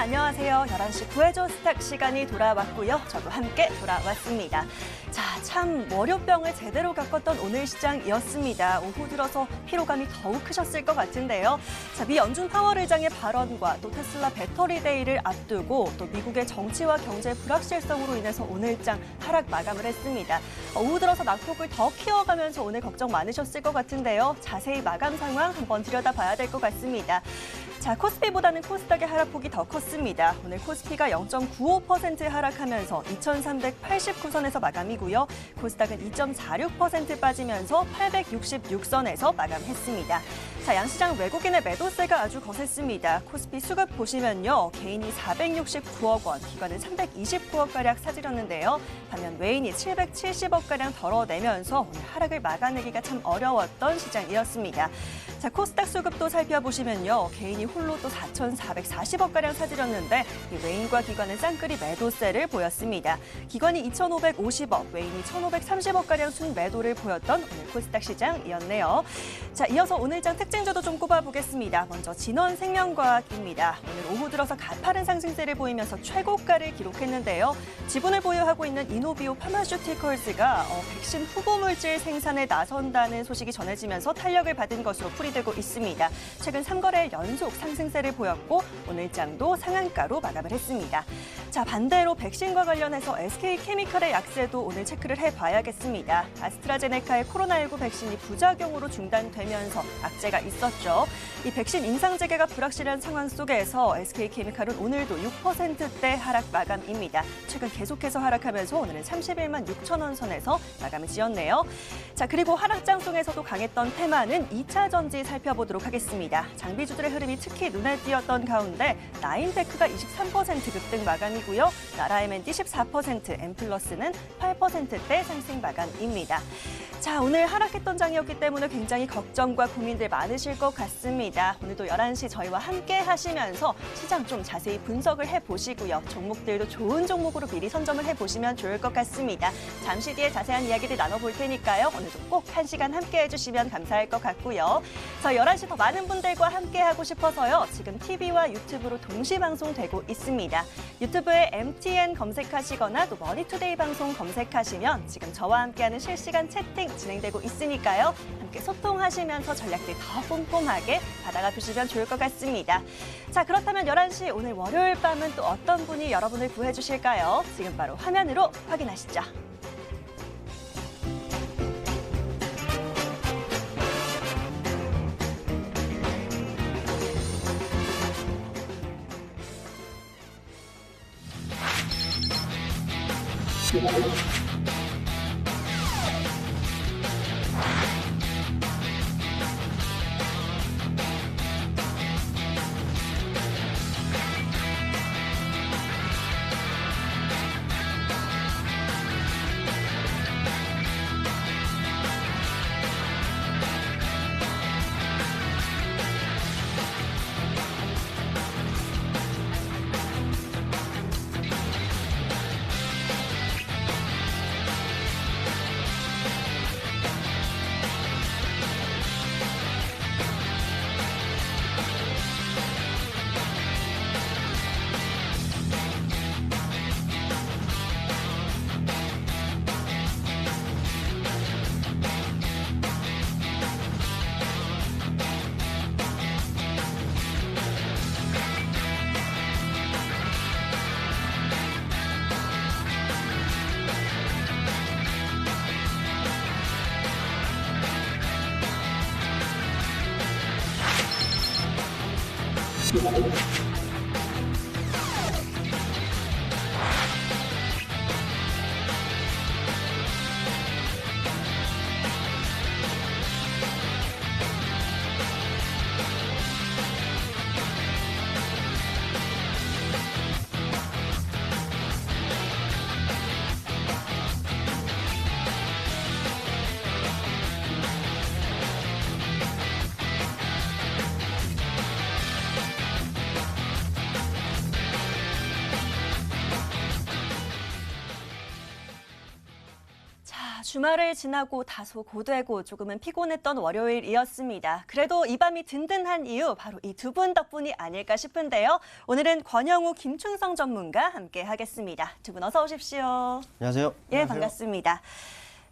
안녕하세요. 11시 구해줘 스탁 시간이 돌아왔고요. 저도 함께 돌아왔습니다. 자, 참 월요병을 제대로 겪었던 오늘 시장이었습니다. 오후 들어서 피로감이 더욱 크셨을 것 같은데요. 자, 미 연준 파월 의장의 발언과 또 테슬라 배터리 데이를 앞두고 또 미국의 정치와 경제 불확실성으로 인해서 오늘장 하락 마감을 했습니다. 오후 들어서 낙폭을 더 키워가면서 오늘 걱정 많으셨을 것 같은데요. 자세히 마감 상황 한번 들여다봐야 될 것 같습니다. 자, 코스피보다는 코스닥의 하락폭이 더 컸습니다. 오늘 코스피가 0.95% 하락하면서 2,389선에서 마감이고요. 코스닥은 2.46% 빠지면서 866선에서 마감했습니다. 자, 양시장 외국인의 매도세가 아주 거셌습니다. 코스피 수급 보시면요. 개인이 469억 원, 기관은 329억가량 사들였는데요. 반면 외인이 770억가량 덜어내면서 오늘 하락을 막아내기가 참 어려웠던 시장이었습니다. 자, 코스닥 수급도 살펴보시면요. 개인이 홀로 또 4,440억가량 사들였는데 이 외인과 기관은 쌍끌이 매도세를 보였습니다. 기관이 2,550억, 외인이 1,530억가량 순매도를 보였던 오늘 코스닥 시장이었네요. 자, 이어서 오늘장 특징주도 좀 꼽아보겠습니다. 먼저 진원생명과학입니다. 오늘 오후 들어서 가파른 상승세를 보이면서 최고가를 기록했는데요. 지분을 보유하고 있는 이노비오 파마슈티컬즈가 백신 후보 물질 생산에 나선다는 소식이 전해지면서 탄력을 받은 것으로 풀이되고 있습니다. 최근 3거래일 연속 상승세를 보였고 오늘장도 상한가로 마감을 했습니다. 자, 반대로 백신과 관련해서 SK케미칼의 약세도 오늘 체크를 해봐야겠습니다. 아스트라제네카의 코로나19 백신이 부작용으로 중단되면서 악재가 있었죠. 이 백신 인상 재개가 불확실한 상황 속에서 SK케미칼은 오늘도 6%대 하락 마감입니다. 최근 계속해서 하락하면서 오늘은 31만 6천 원 선에서 마감을 지었네요. 자, 그리고 하락장 속에서도 강했던 테마는 2차 전지 살펴보도록 하겠습니다. 장비주들의 흐름이 특히 눈에 띄었던 가운데 나인테크가 23% 급등 마감이고요. 나라 M&D 14%, 엠플러스는 8%대 상승 마감입니다. 자, 오늘 하락했던 장이었기 때문에 굉장히 걱정과 고민들 많으실 것 같습니다. 오늘도 11시 저희와 함께 하시면서 시장 좀 자세히 분석을 해보시고요. 종목들도 좋은 종목으로 미리 선점을 해보시면 좋을 것 같습니다. 잠시 뒤에 자세한 이야기들 나눠볼 테니까요. 오늘도 꼭 1시간 함께 해주시면 감사할 것 같고요. 저 11시 더 많은 분들과 함께 하고 싶어서요. 지금 TV와 유튜브로 동시 방송되고 있습니다. 유튜브에 MTN 검색하시거나 또 머니투데이 방송 검색하시면 지금 저와 함께하는 실시간 채팅 진행되고 있으니까요. 함께 소통하시면서 전략들 더 꼼꼼하게 받아가 주시면 좋을 것 같습니다. 자, 그렇다면 11시 오늘 월요일 밤은 또 어떤 분이 여러분을 구해주실까요? 지금 바로 화면으로 확인하시죠. 주말을 지나고 다소 고되고 조금은 피곤했던 월요일이었습니다. 그래도 이 밤이 든든한 이유 바로 이 두 분 덕분이 아닐까 싶은데요. 오늘은 권영우, 김충성 전문가 함께 하겠습니다. 두 분 어서 오십시오. 안녕하세요. 예, 안녕하세요. 반갑습니다.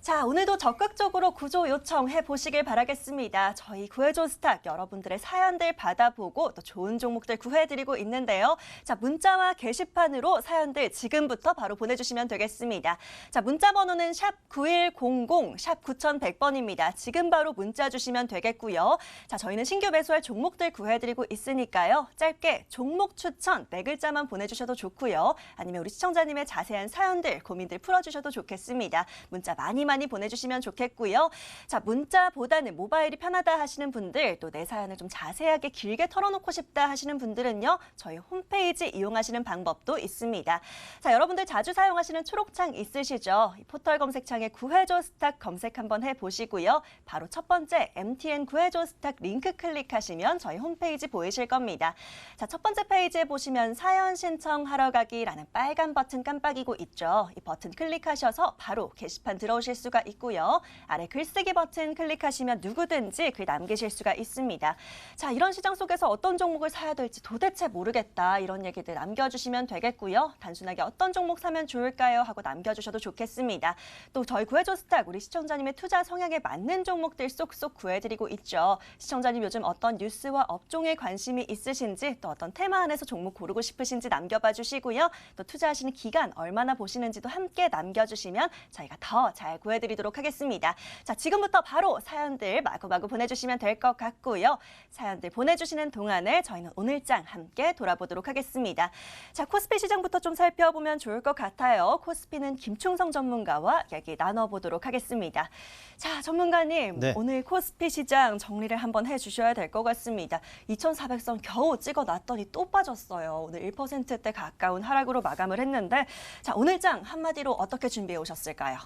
자, 오늘도 적극적으로 구조 요청해 보시길 바라겠습니다. 저희 구해줘 스탁 여러분들의 사연들 받아보고 또 좋은 종목들 구해드리고 있는데요. 자, 문자와 게시판으로 사연들 지금부터 바로 보내주시면 되겠습니다. 자, 문자 번호는 샵 9100, 샵 9100번입니다. 지금 바로 문자 주시면 되겠고요. 자, 저희는 신규 매수할 종목들 구해드리고 있으니까요. 짧게 종목 추천 4글자만 보내주셔도 좋고요. 아니면 우리 시청자님의 자세한 사연들, 고민들 풀어주셔도 좋겠습니다. 문자 많이 보내주시면 좋겠고요. 자, 문자보다는 모바일이 편하다 하시는 분들, 또 내 사연을 좀 자세하게 길게 털어놓고 싶다 하시는 분들은요, 저희 홈페이지 이용하시는 방법도 있습니다. 자, 여러분들 자주 사용하시는 초록창 있으시죠? 이 포털 검색창에 구해줘 스탁 검색 한번 해보시고요. 바로 첫 번째 MTN 구해줘 스탁 링크 클릭하시면 저희 홈페이지 보이실 겁니다. 자, 첫 번째 페이지에 보시면 사연 신청하러 가기라는 빨간 버튼 깜빡이고 있죠. 이 버튼 클릭하셔서 바로 게시판 들어오실 수가 있고요. 아래 글쓰기 버튼 클릭하시면 누구든지 글 남기실 수가 있습니다. 자, 이런 시장 속에서 어떤 종목을 사야 될지 도대체 모르겠다 이런 얘기들 남겨주시면 되겠고요. 단순하게 어떤 종목 사면 좋을까요? 하고 남겨주셔도 좋겠습니다. 또 저희 구해줘 스탁 우리 시청자님의 투자 성향에 맞는 종목들 쏙쏙 구해드리고 있죠. 시청자님 요즘 어떤 뉴스와 업종에 관심이 있으신지 또 어떤 테마 안에서 종목 고르고 싶으신지 남겨봐 주시고요. 또 투자하시는 기간 얼마나 보시는지도 함께 남겨주시면 저희가 더 잘 구해드리도록 하겠습니다. 자, 지금부터 바로 사연들 마구마구 보내주시면 될 것 같고요. 사연들 보내주시는 동안에 저희는 오늘장 함께 돌아보도록 하겠습니다. 자, 코스피 시장부터 좀 살펴보면 좋을 것 같아요. 코스피는 김충성 전문가와 얘기 나눠보도록 하겠습니다. 자, 전문가님, 네. 오늘 코스피 시장 정리를 한번 해주셔야 될 것 같습니다. 2400선 겨우 찍어놨더니 또 빠졌어요. 오늘 1%대 가까운 하락으로 마감을 했는데, 자, 오늘장 한마디로 어떻게 준비해 오셨을까요?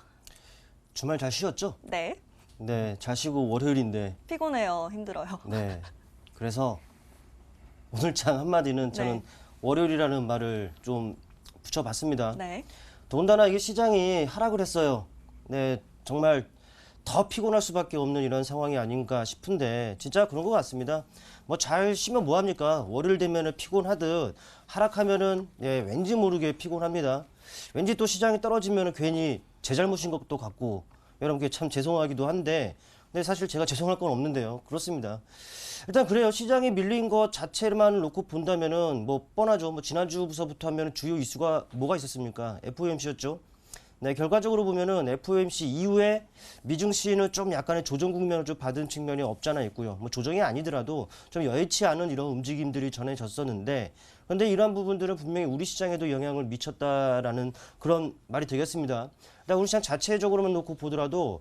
주말 잘 쉬었죠? 네. 네, 잘 쉬고 월요일인데. 피곤해요. 힘들어요. 네. 그래서 오늘 장 한마디는 저는 네. 월요일이라는 말을 좀 붙여봤습니다. 네. 더군다나 이게 시장이 하락을 했어요. 네, 정말 더 피곤할 수밖에 없는 이런 상황이 아닌가 싶은데 진짜 그런 것 같습니다. 뭐 잘 쉬면 뭐합니까? 월요일 되면은 피곤하듯 하락하면은 왠지 모르게 피곤합니다. 왠지 또 시장이 떨어지면은 괜히 제 잘못인 것도 같고 여러분께 참 죄송하기도 한데 근데 사실 제가 죄송할 건 없는데요. 그렇습니다. 일단 그래요. 시장이 밀린 것 자체만 놓고 본다면은 뭐 뻔하죠. 뭐 지난주부터 하면은 주요 이슈가 뭐가 있었습니까? FOMC였죠. 네, 결과적으로 보면은 FOMC 이후에 미증시는 좀 약간의 조정 국면을 좀 받은 측면이 없잖아 있고요. 뭐 조정이 아니더라도 좀 여의치 않은 이런 움직임들이 전해졌었는데, 그런데 이러한 부분들은 분명히 우리 시장에도 영향을 미쳤다라는 그런 말이 되겠습니다. 일단 우리 시장 자체적으로만 놓고 보더라도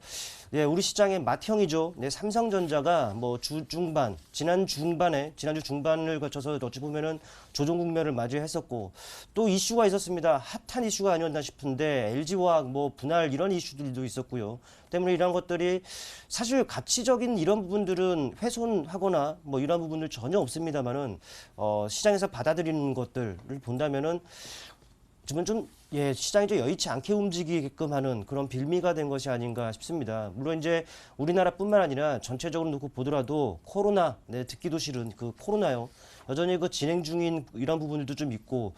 우리 시장의 맏형이죠. 삼성전자가 뭐 지난주 중반을 거쳐서 어찌 보면은 조정 국면을 맞이했었고 또 이슈가 있었습니다. 핫한 이슈가 아니었나 싶은데 LG화학 뭐 분할 이런 이슈들도 있었고요. 때문에 이런 것들이 사실 가치적인 이런 부분들은 훼손하거나 뭐 이런 부분들 전혀 없습니다만은 시장에서 받아들이는 것들을 본다면은 좀 시장이 좀 여의치 않게 움직이게끔 하는 그런 빌미가 된 것이 아닌가 싶습니다. 물론 이제 우리나라뿐만 아니라 전체적으로 놓고 보더라도 코로나, 듣기도 싫은 그 코로나요. 여전히 그 진행 중인 이런 부분들도 좀 있고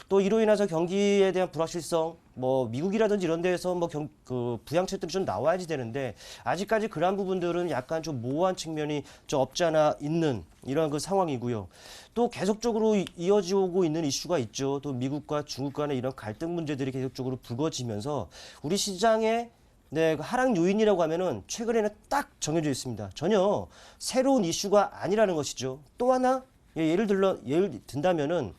또 이로 인해서 경기에 대한 불확실성, 뭐 미국이라든지 이런 데에서 뭐 그 부양책들이 좀 나와야지 되는데 아직까지 그러한 부분들은 약간 좀 모호한 측면이 좀 없지 않아 있는 이런 그 상황이고요. 또 계속적으로 이어지고 있는 이슈가 있죠. 또 미국과 중국 간의 이런 갈등 문제들이 계속적으로 불거지면서 우리 시장의 그 하락 요인이라고 하면은 최근에는 딱 정해져 있습니다. 전혀 새로운 이슈가 아니라는 것이죠. 또 하나 예를 든다면은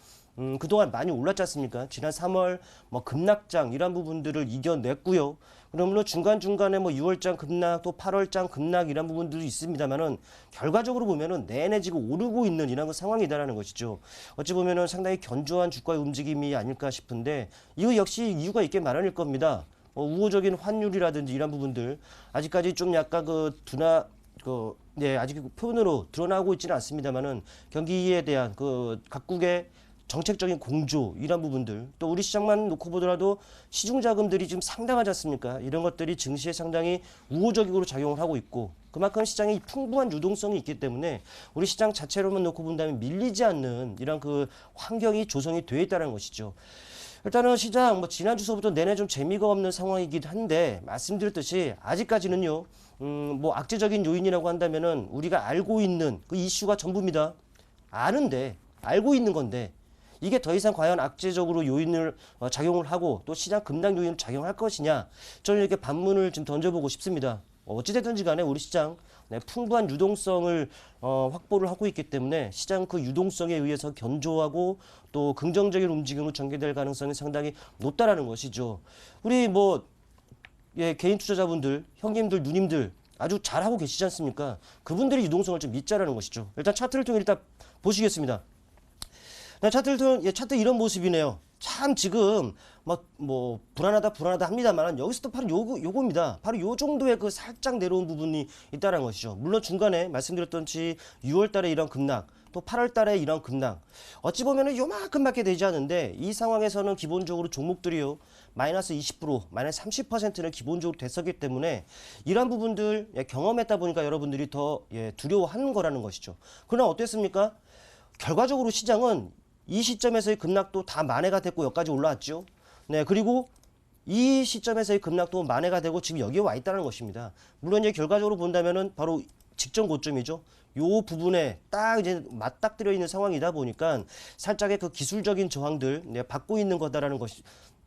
그동안 많이 올랐지 않습니까? 지난 3월 뭐 급락장 이런 부분들을 이겨냈고요. 그러므로 중간중간에 뭐 6월장 급락 또 8월장 급락 이런 부분들도 있습니다만은 결과적으로 보면은 내내 지금 오르고 있는 이런 그 상황이다라는 것이죠. 어찌 보면은 상당히 견조한 주가의 움직임이 아닐까 싶은데 이거 역시 이유가 있게 마련일 겁니다. 우호적인 환율이라든지 이런 부분들 아직까지 좀 약간 아직 표현으로 드러나고 있지는 않습니다만은 경기에 대한 그 각국의 정책적인 공조 이런 부분들 또 우리 시장만 놓고 보더라도 시중 자금들이 지금 상당하지 않습니까? 이런 것들이 증시에 상당히 우호적으로 작용을 하고 있고 그만큼 시장에 풍부한 유동성이 있기 때문에 우리 시장 자체로만 놓고 본다면 밀리지 않는 이런 그 환경이 조성이 되어 있다는 것이죠. 일단은 시장 뭐 지난 주서부터 내내 좀 재미가 없는 상황이긴 한데 말씀드렸듯이 아직까지는요. 뭐 악재적인 요인이라고 한다면은 우리가 알고 있는 그 이슈가 전부입니다. 아는데 알고 있는 건데 이게 더 이상 과연 악재적으로 요인을 작용을 하고 또 시장 급락 요인을 작용할 것이냐 저는 이렇게 반문을 좀 던져보고 싶습니다. 어찌됐든지 간에 우리 시장 풍부한 유동성을 확보를 하고 있기 때문에 시장 그 유동성에 의해서 견조하고 또 긍정적인 움직임으로 전개될 가능성이 상당히 높다라는 것이죠. 우리 뭐 개인 투자자분들, 형님들, 누님들 아주 잘하고 계시지 않습니까? 그분들이 유동성을 좀 믿자라는 것이죠. 일단 차트를 통해 일단 보시겠습니다. 네, 차트 이런 모습이네요. 참 지금 뭐 불안하다 합니다만 여기서도 바로 요겁니다. 바로 요 정도의 그 살짝 내려온 부분이 있다는 것이죠. 물론 중간에 말씀드렸던지 6월 달에 이런 급락 또 8월 달에 이런 급락 어찌 보면은 요만큼밖에 되지 않은데 이 상황에서는 기본적으로 종목들이요. 마이너스 20%, 마이너스 30%는 기본적으로 됐었기 때문에 이런 부분들 경험했다 보니까 여러분들이 더 두려워하는 거라는 것이죠. 그러나 어땠습니까? 결과적으로 시장은 이 시점에서의 급락도 다 만회가 됐고 여기까지 올라왔죠. 네, 그리고 이 시점에서의 급락도 만회가 되고 지금 여기에 와 있다는 것입니다. 물론 이제 결과적으로 본다면은 바로 직전 고점이죠. 요 부분에 딱 이제 맞닥뜨려 있는 상황이다 보니까 살짝의 그 기술적인 저항들 받고 있는 거다라는 것이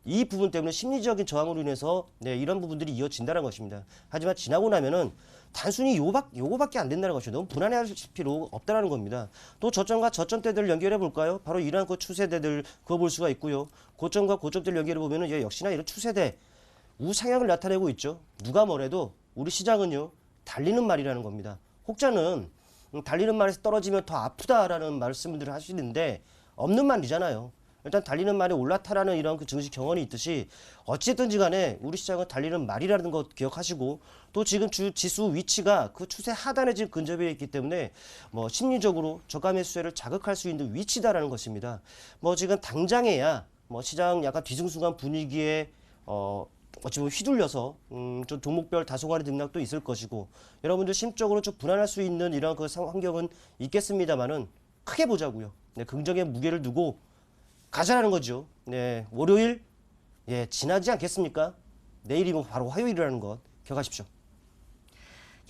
이 부분 때문에 심리적인 저항으로 인해서 이런 부분들이 이어진다는 것입니다. 하지만 지나고 나면은 단순히 요거밖에 안 된다는 것이죠. 너무 불안해하실 필요 없다는 겁니다. 또 저점과 저점대들 연결해 볼까요? 바로 이러한 그 추세대들 그거 볼 수가 있고요. 고점과 고점대를 연결해 보면은 역시나 이런 추세대 우상향을 나타내고 있죠. 누가 뭐래도 우리 시장은요 달리는 말이라는 겁니다. 혹자는 달리는 말에서 떨어지면 더 아프다라는 말씀들을 하시는데 없는 말이잖아요. 일단 달리는 말이 올라타라는 이런 그 증시 경험이 있듯이 어찌됐든지 간에 우리 시장은 달리는 말이라는 것 기억하시고 또 지금 지수 위치가 그 추세 하단에 지금 근접해 있기 때문에 뭐 심리적으로 저가 매수세를 자극할 수 있는 위치다라는 것입니다. 뭐 지금 당장에야 뭐 시장 약간 뒤숭숭한 분위기에 어찌 보면 휘둘려서 좀 종목별 다소간의 등락도 있을 것이고 여러분들 심적으로 좀 불안할 수 있는 이런 그 환경은 있겠습니다만은 크게 보자고요. 긍정의 무게를 두고 가자라는 거죠. 네, 월요일 지나지 않겠습니까? 내일이 뭐 바로 화요일이라는 것 기억하십시오.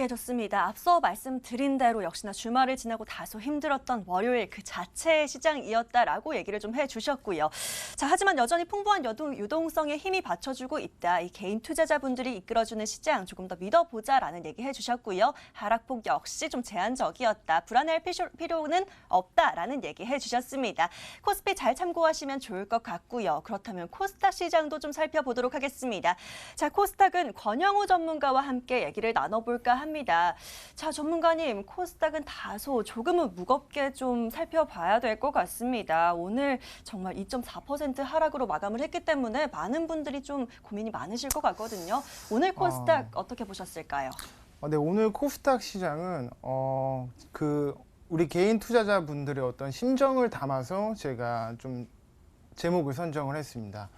예, 좋습니다. 앞서 말씀드린 대로 역시나 주말을 지나고 다소 힘들었던 월요일 그 자체의 시장이었다라고 얘기를 좀 해주셨고요. 자, 하지만 여전히 풍부한 유동성에 힘이 받쳐주고 있다. 이 개인 투자자분들이 이끌어주는 시장 조금 더 믿어보자라는 얘기 해주셨고요. 하락폭 역시 좀 제한적이었다. 불안해할 필요는 없다라는 얘기 해주셨습니다. 코스피 잘 참고하시면 좋을 것 같고요. 그렇다면 코스닥 시장도 좀 살펴보도록 하겠습니다. 자, 코스닥은 권영우 전문가와 함께 얘기를 나눠볼까 합니다. 자, 전문가님, 코스닥은 다소 조금은 무겁게 좀 살펴봐야 될 것 같습니다. 오늘 정말 2.4% 하락으로 마감을 했기 때문에 많은 분들이 좀 고민이 많으실 것 같거든요. 오늘 코스닥 어떻게 보셨을까요? 네, 오늘 코스닥 시장은 우리 개인 투자자분들의 어떤 심정을 담아서 제가 좀 제목을 선정을 했습니다.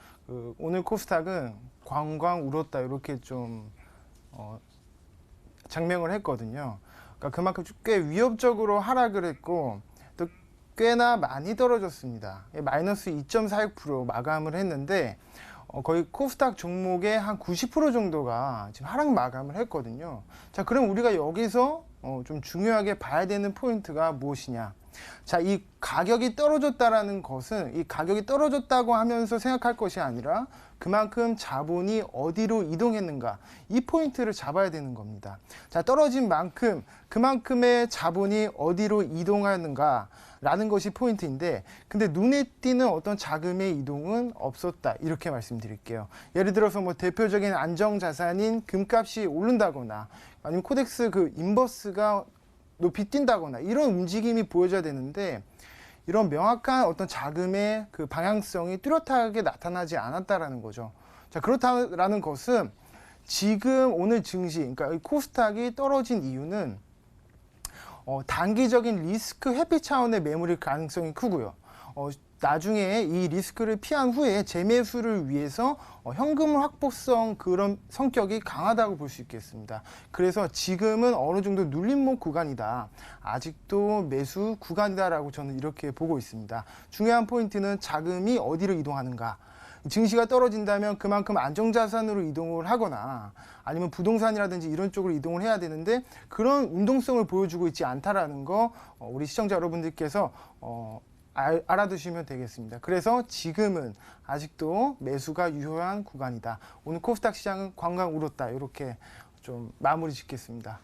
오늘 코스닥은 광광 울었다 이렇게 좀 장명을 했거든요. 그러니까 그만큼 꽤 위협적으로 하락을 했고 또 꽤나 많이 떨어졌습니다. 마이너스 2.46% 마감을 했는데 거의 코스닥 종목의 한 90% 정도가 지금 하락 마감을 했거든요. 자, 그럼 우리가 여기서 좀 중요하게 봐야 되는 포인트가 무엇이냐? 자, 이 가격이 떨어졌다라는 것은 이 가격이 떨어졌다고 하면서 생각할 것이 아니라 그만큼 자본이 어디로 이동했는가 이 포인트를 잡아야 되는 겁니다. 자, 떨어진 만큼 그만큼의 자본이 어디로 이동하는가 라는 것이 포인트인데 근데 눈에 띄는 어떤 자금의 이동은 없었다 이렇게 말씀드릴게요. 예를 들어서 뭐 대표적인 안정자산인 금값이 오른다거나 아니면 코덱스 그 인버스가 높이 뛴다거나 이런 움직임이 보여져야 되는데 이런 명확한 어떤 자금의 그 방향성이 뚜렷하게 나타나지 않았다라는 거죠. 자, 그렇다라는 것은 지금 오늘 증시, 그러니까 코스닥이 떨어진 이유는 단기적인 리스크 회피 차원의 매물일 가능성이 크고요. 나중에 이 리스크를 피한 후에 재매수를 위해서 현금 확보성 그런 성격이 강하다고 볼 수 있겠습니다. 그래서 지금은 어느 정도 눌림목 구간이다. 아직도 매수 구간이다라고 저는 이렇게 보고 있습니다. 중요한 포인트는 자금이 어디로 이동하는가. 증시가 떨어진다면 그만큼 안정자산으로 이동을 하거나 아니면 부동산이라든지 이런 쪽으로 이동을 해야 되는데 그런 운동성을 보여주고 있지 않다라는 거 우리 시청자 여러분들께서 알아두시면 되겠습니다. 그래서 지금은 아직도 매수가 유효한 구간이다. 오늘 코스닥 시장은 관광 울었다. 이렇게 좀 마무리 짓겠습니다.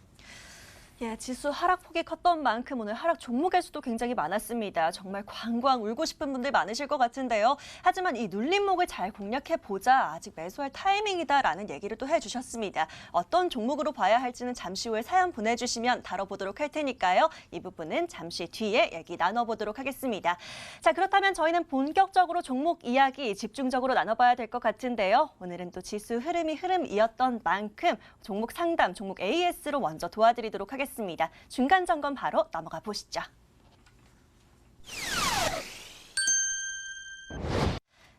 예, 지수 하락폭이 컸던 만큼 오늘 하락 종목의 수도 굉장히 많았습니다. 정말 광광 울고 싶은 분들 많으실 것 같은데요. 하지만 이 눌림목을 잘 공략해보자. 아직 매수할 타이밍이다라는 얘기를 또 해주셨습니다. 어떤 종목으로 봐야 할지는 잠시 후에 사연 보내주시면 다뤄보도록 할 테니까요. 이 부분은 잠시 뒤에 얘기 나눠보도록 하겠습니다. 자, 그렇다면 저희는 본격적으로 종목 이야기 집중적으로 나눠봐야 될 것 같은데요. 오늘은 또 지수 흐름이었던 만큼 종목 상담, 종목 AS로 먼저 도와드리도록 하겠습니다. 중간 점검 바로 넘어가 보시죠.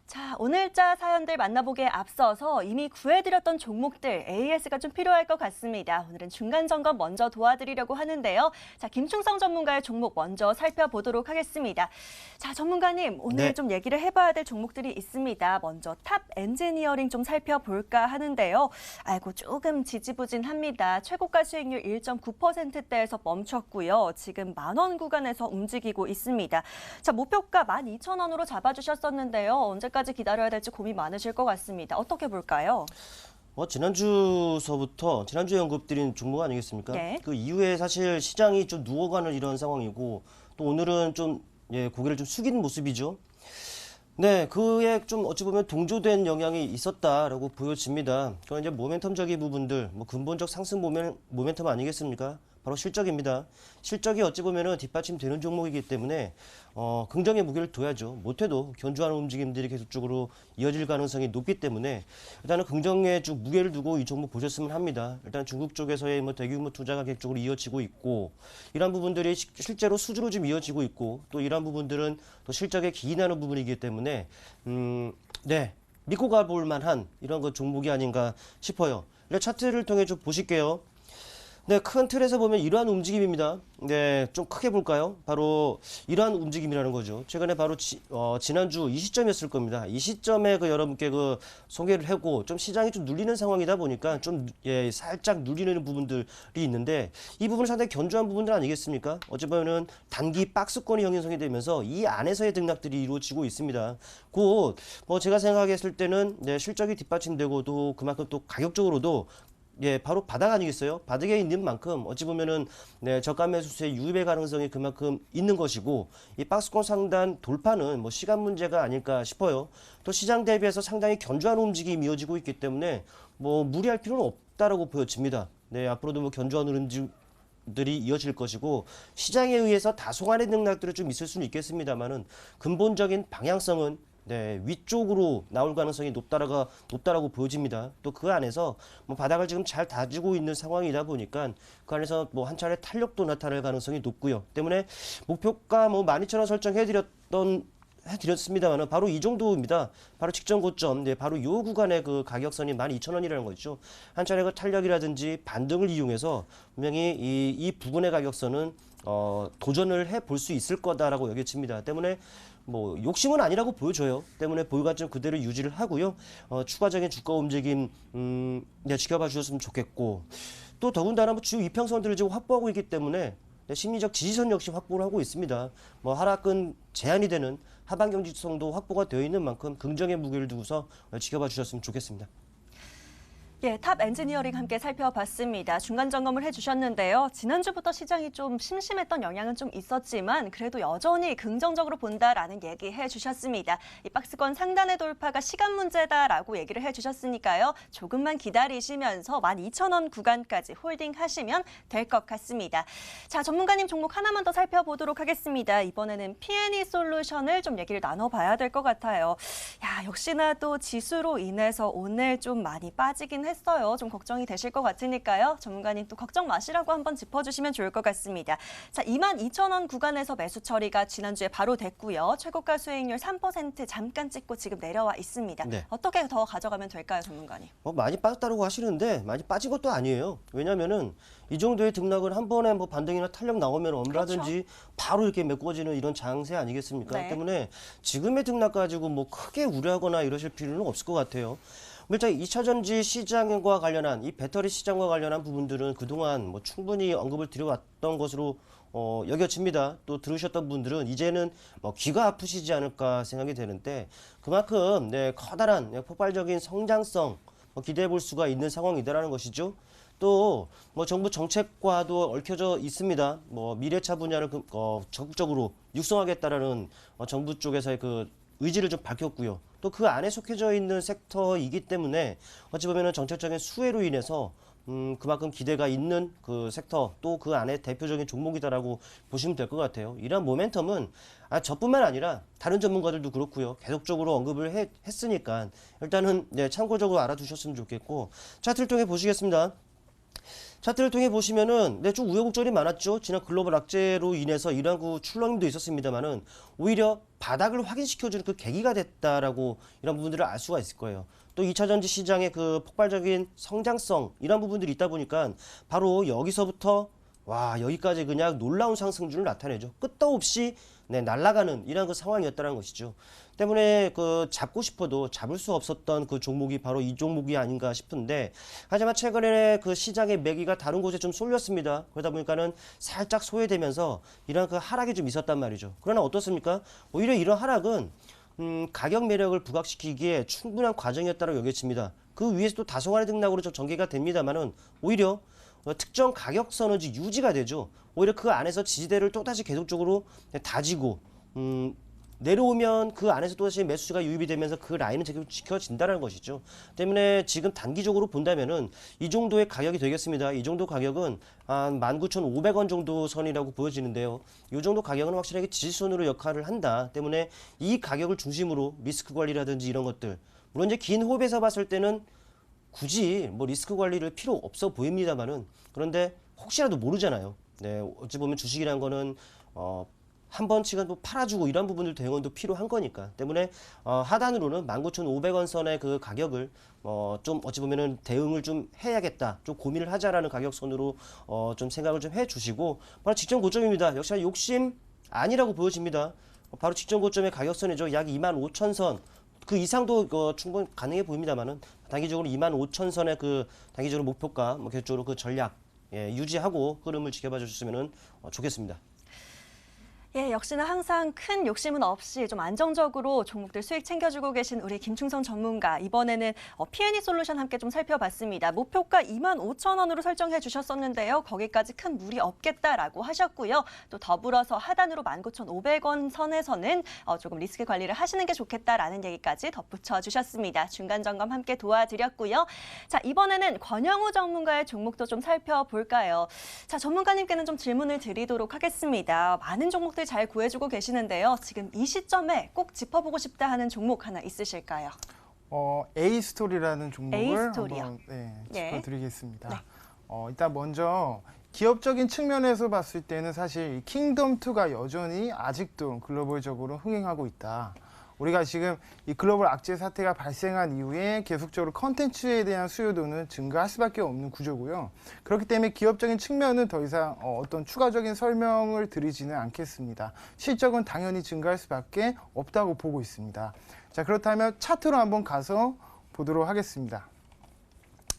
자, 오늘자 사연들 만나보기에 앞서서 이미 구해드렸던 종목들 AS가 좀 필요할 것 같습니다. 오늘은 중간 점검 먼저 도와드리려고 하는데요. 자, 김충성 전문가의 종목 먼저 살펴보도록 하겠습니다. 자, 전문가님, 오늘 좀 얘기를 해봐야 될 종목들이 있습니다. 먼저 탑 엔지니어링 좀 살펴볼까 하는데요. 아이고, 조금 지지부진합니다. 최고가 수익률 1.9%대에서 멈췄고요. 지금 10,000원 구간에서 움직이고 있습니다. 자, 목표가 12,000원으로 잡아주셨었는데요. 언제까지 기다려야 될지 고민 많으실 것 같습니다. 어떻게 볼까요? 지난주에 언급드린 종목 아니겠습니까? 네. 그 이후에 사실 시장이 좀 누워가는 이런 상황이고 또 오늘은 좀 고개를 좀 숙인 모습이죠. 네, 그에 좀 어찌 보면 동조된 영향이 있었다라고 보여집니다. 그건 이제 모멘텀적인 부분들, 근본적 상승 모멘텀 아니겠습니까? 바로 실적입니다. 실적이 어찌 보면은 뒷받침되는 종목이기 때문에 긍정의 무게를 둬야죠. 못해도 견조하는 움직임들이 계속적으로 이어질 가능성이 높기 때문에 일단은 긍정의 무게를 두고 이 종목 보셨으면 합니다. 일단 중국 쪽에서의 대규모 투자가 계속적으로 이어지고 있고 이런 부분들이 실제로 수주로 좀 이어지고 있고 또 이런 부분들은 또 실적에 기인하는 부분이기 때문에 네, 믿고 가볼 만한 이런 종목이 아닌가 싶어요. 차트를 통해 좀 보실게요. 네, 큰 틀에서 보면 이러한 움직임입니다. 네, 좀 크게 볼까요? 바로 이러한 움직임이라는 거죠. 최근에 바로 지난주 이 시점이었을 겁니다. 이 시점에 여러분께 소개를 하고 좀 시장이 좀 눌리는 상황이다 보니까 좀 살짝 눌리는 부분들이 있는데 이 부분은 상당히 견조한 부분들 아니겠습니까? 어찌 보면은 단기 박스권이 형성이 되면서 이 안에서의 등락들이 이루어지고 있습니다. 곧 제가 생각했을 때는 실적이 뒷받침되고 또 그만큼 또 가격적으로도 바로 바닥 아니겠어요? 바닥에 있는 만큼 어찌 보면은 저가 매수세의 유입의 가능성이 그만큼 있는 것이고 이 박스권 상단 돌파는 시간 문제가 아닐까 싶어요. 또 시장 대비해서 상당히 견조한 움직임이 이어지고 있기 때문에 무리할 필요는 없다라고 보여집니다. 네, 앞으로도 견조한 움직임들이 이어질 것이고 시장에 의해서 다소간의 등락들이 좀 있을 수는 있겠습니다만은 근본적인 방향성은 위쪽으로 나올 가능성이 높다라고 보여집니다. 또 그 안에서 바닥을 지금 잘 다지고 있는 상황이다 보니까 그 안에서 한 차례 탄력도 나타날 가능성이 높고요. 때문에 목표가 12,000원 해드렸습니다만 바로 이 정도입니다. 바로 직전 고점, 바로 이 구간의 그 가격선이 12,000원이라는 거죠. 한 차례 탄력이라든지 반등을 이용해서 분명히 이 부분의 가격선은 도전을 해볼 수 있을 거다라고 여겨집니다. 때문에 욕심은 아니라고 보여줘요. 때문에 보유가점 그대로 유지를 하고요. 추가적인 주가 움직임 지켜봐 주셨으면 좋겠고 또 더군다나 주요 이평선들을 지금 확보하고 있기 때문에 심리적 지지선 역시 확보를 하고 있습니다. 하락은 제한이 되는 하방 경직성도 확보가 되어 있는 만큼 긍정의 무게를 두고서 지켜봐 주셨으면 좋겠습니다. 예, 탑 엔지니어링 함께 살펴봤습니다. 중간 점검을 해주셨는데요. 지난주부터 시장이 좀 심심했던 영향은 좀 있었지만 그래도 여전히 긍정적으로 본다라는 얘기 해주셨습니다. 이 박스권 상단의 돌파가 시간 문제다라고 얘기를 해주셨으니까요. 조금만 기다리시면서 12,000원 구간까지 홀딩하시면 될 것 같습니다. 자, 전문가님 종목 하나만 더 살펴보도록 하겠습니다. 이번에는 P&E 솔루션을 좀 얘기를 나눠봐야 될 것 같아요. 야, 역시나 또 지수로 인해서 오늘 좀 많이 빠지긴 했어요. 좀 걱정이 되실 것 같으니까요. 전문가님 또 걱정 마시라고 한번 짚어주시면 좋을 것 같습니다. 자, 22,000원 구간에서 매수 처리가 지난주에 바로 됐고요. 최고가 수익률 3% 잠깐 찍고 지금 내려와 있습니다. 네. 어떻게 더 가져가면 될까요, 전문가님? 많이 빠졌다고 하시는데 많이 빠진 것도 아니에요. 왜냐면은 이 정도의 등락을 한 번에 뭐 반등이나 탄력 나오면 언라든지 바로 이렇게 메꿔지는 이런 장세 아니겠습니까? 네. 때문에 지금의 등락 가지고 뭐 크게 우려하거나 이러실 필요는 없을 것 같아요. 일단 2차 전지 시장과 관련한 이 배터리 시장과 관련한 부분들은 그동안 뭐 충분히 언급을 드려왔던 것으로 여겨집니다. 또 들으셨던 분들은 이제는 뭐 귀가 아프시지 않을까 생각이 되는데 그만큼 커다란 폭발적인 성장성 기대해 볼 수가 있는 상황이다라는 것이죠. 또 뭐 정부 정책과도 얽혀져 있습니다. 뭐 미래차 분야를 적극적으로 육성하겠다라는 정부 쪽에서의 그 의지를 좀 밝혔고요. 또 그 안에 속해져 있는 섹터이기 때문에 어찌 보면은 정책적인 수혜로 인해서 그만큼 기대가 있는 그 섹터 또 그 안에 대표적인 종목이다라고 보시면 될 것 같아요. 이런 모멘텀은 저뿐만 아니라 다른 전문가들도 그렇고요. 계속적으로 언급을 했으니까 일단은 참고적으로 알아두셨으면 좋겠고 차트를 통해 보시겠습니다. 차트를 통해 보시면은 좀 우여곡절이 많았죠. 지난 글로벌 악재로 인해서 이러한 그 출렁임도 있었습니다만은 오히려 바닥을 확인시켜주는 그 계기가 됐다라고 이런 부분들을 알 수가 있을 거예요. 또 2차 전지 시장의 그 폭발적인 성장성 이런 부분들이 있다 보니까 바로 여기서부터 여기까지 그냥 놀라운 상승률을 나타내죠. 끝도 없이 날아가는 이런 그 상황이었다는 것이죠. 때문에 그 잡고 싶어도 잡을 수 없었던 그 종목이 바로 이 종목이 아닌가 싶은데 하지만 최근에 그 시장의 매기가 다른 곳에 좀 쏠렸습니다. 그러다 보니까는 살짝 소외되면서 이런 그 하락이 좀 있었단 말이죠. 그러나 어떻습니까? 오히려 이런 하락은 가격 매력을 부각시키기에 충분한 과정이었다고 여겨집니다. 그 위에서 또 다소간의 등락으로 좀 전개가 됩니다만은 오히려 특정 가격선은 유지가 되죠. 오히려 그 안에서 지지대를 또다시 계속적으로 다지고 내려오면 그 안에서 또다시 매수가 유입이 되면서 그 라인은 계속 지켜진다는 것이죠. 때문에 지금 단기적으로 본다면은 이 정도의 가격이 되겠습니다. 이 정도 가격은 한 19,500원 정도 선이라고 보여지는데요. 이 정도 가격은 확실하게 지지선으로 역할을 한다. 때문에 이 가격을 중심으로 리스크 관리라든지 이런 것들 물론 이제 긴 호흡에서 봤을 때는 굳이 뭐 리스크 관리를 필요 없어 보입니다만은 그런데 혹시라도 모르잖아요. 어찌 보면 주식이란 거는 한 번씩은 또 팔아주고 이런 부분들 대응도 필요한 거니까 때문에 하단으로는 19,500원 선의 그 가격을 좀 어찌 보면은 대응을 좀 해야겠다, 좀 고민을 하자라는 가격선으로 좀 생각을 좀 해주시고 바로 직전 고점입니다. 역시 욕심 아니라고 보여집니다. 바로 직전 고점의 가격선이죠. 약 25,000선. 그 이상도 충분히 가능해 보입니다만은 단기적으로 25,000선의 그 단기적으로 목표가 계속적으로 그 전략 유지하고 흐름을 지켜봐 주셨으면 좋겠습니다. 예, 역시나 항상 큰 욕심은 없이 좀 안정적으로 종목들 수익 챙겨주고 계신 우리 김충성 전문가. 이번에는 P&E 솔루션 함께 좀 살펴봤습니다. 목표가 25,000원으로 설정해 주셨었는데요. 거기까지 큰 무리 없겠다라고 하셨고요. 또 더불어서 하단으로 19,500원 선에서는 조금 리스크 관리를 하시는 게 좋겠다라는 얘기까지 덧붙여 주셨습니다. 중간 점검 함께 도와드렸고요. 자, 이번에는 권영우 전문가의 종목도 좀 살펴볼까요? 자, 전문가님께는 좀 질문을 드리도록 하겠습니다. 많은 종목들 잘 구해주고 계시는데요. 지금 이 시점에 꼭 짚어보고 싶다 하는 종목 하나 있으실까요? A스토리라는 종목을 A스토리요. 한번 짚어드리겠습니다. 네. 일단 먼저 기업적인 측면에서 봤을 때는 사실 킹덤2가 여전히 아직도 글로벌적으로 흥행하고 있다. 우리가 지금 이 글로벌 악재 사태가 발생한 이후에 계속적으로 컨텐츠에 대한 수요도는 증가할 수밖에 없는 구조고요. 그렇기 때문에 기업적인 측면은 더 이상 어떤 추가적인 설명을 드리지는 않겠습니다. 실적은 당연히 증가할 수밖에 없다고 보고 있습니다. 자, 그렇다면 차트로 한번 가서 보도록 하겠습니다.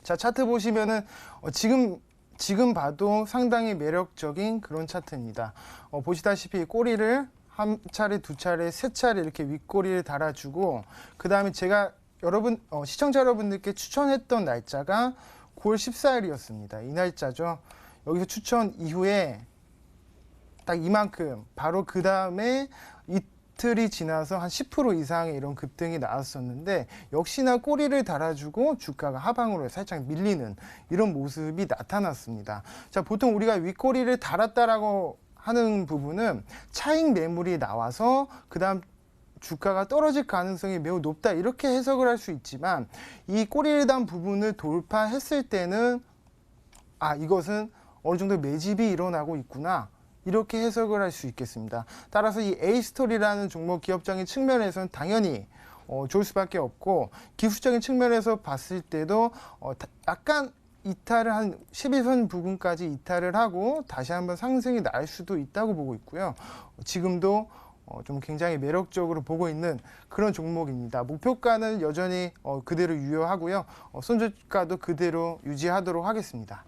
자, 차트 보시면은 지금 봐도 상당히 매력적인 그런 차트입니다. 보시다시피 꼬리를 한 차례, 두 차례, 세 차례 이렇게 윗꼬리를 달아주고 그 다음에 제가 시청자 여러분들께 추천했던 날짜가 9월 14일이었습니다. 이 날짜죠. 여기서 추천 이후에 딱 이만큼 바로 그 다음에 이틀이 지나서 한 10% 이상의 이런 급등이 나왔었는데 역시나 꼬리를 달아주고 주가가 하방으로 살짝 밀리는 이런 모습이 나타났습니다. 자, 보통 우리가 윗꼬리를 달았다라고 하는 부분은 차익 매물이 나와서 그 다음 주가가 떨어질 가능성이 매우 높다 이렇게 해석을 할 수 있지만 이 꼬리단 부분을 돌파했을 때는 이것은 어느 정도 매집이 일어나고 있구나 이렇게 해석을 할 수 있겠습니다. 따라서 이 A스토리라는 종목 기업적인 측면에서는 당연히 좋을 수밖에 없고 기술적인 측면에서 봤을 때도 약간 이탈을 한 11선 부근까지 이탈을 하고 다시 한번 상승이 날 수도 있다고 보고 있고요. 지금도 좀 굉장히 매력적으로 보고 있는 그런 종목입니다. 목표가는 여전히 그대로 유효하고요. 손절가도 그대로 유지하도록 하겠습니다.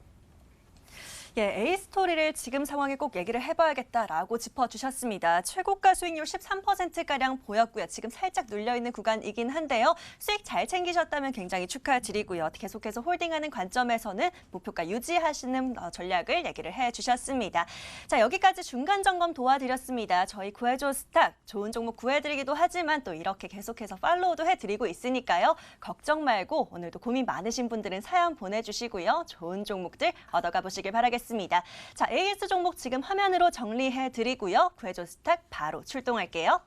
예, A스토리를 지금 상황에 꼭 얘기를 해봐야겠다라고 짚어주셨습니다. 최고가 수익률 13%가량 보였고요. 지금 살짝 눌려있는 구간이긴 한데요. 수익 잘 챙기셨다면 굉장히 축하드리고요. 계속해서 홀딩하는 관점에서는 목표가 유지하시는 전략을 얘기를 해주셨습니다. 자, 여기까지 중간 점검 도와드렸습니다. 저희 구해줘 스탁 좋은 종목 구해드리기도 하지만 또 이렇게 계속해서 팔로우도 해드리고 있으니까요. 걱정 말고 오늘도 고민 많으신 분들은 사연 보내주시고요. 좋은 종목들 얻어가 보시길 바라겠습니다. 자, AS 종목 지금 화면으로 정리해드리고요. 구해줘 스탁 바로 출동할게요.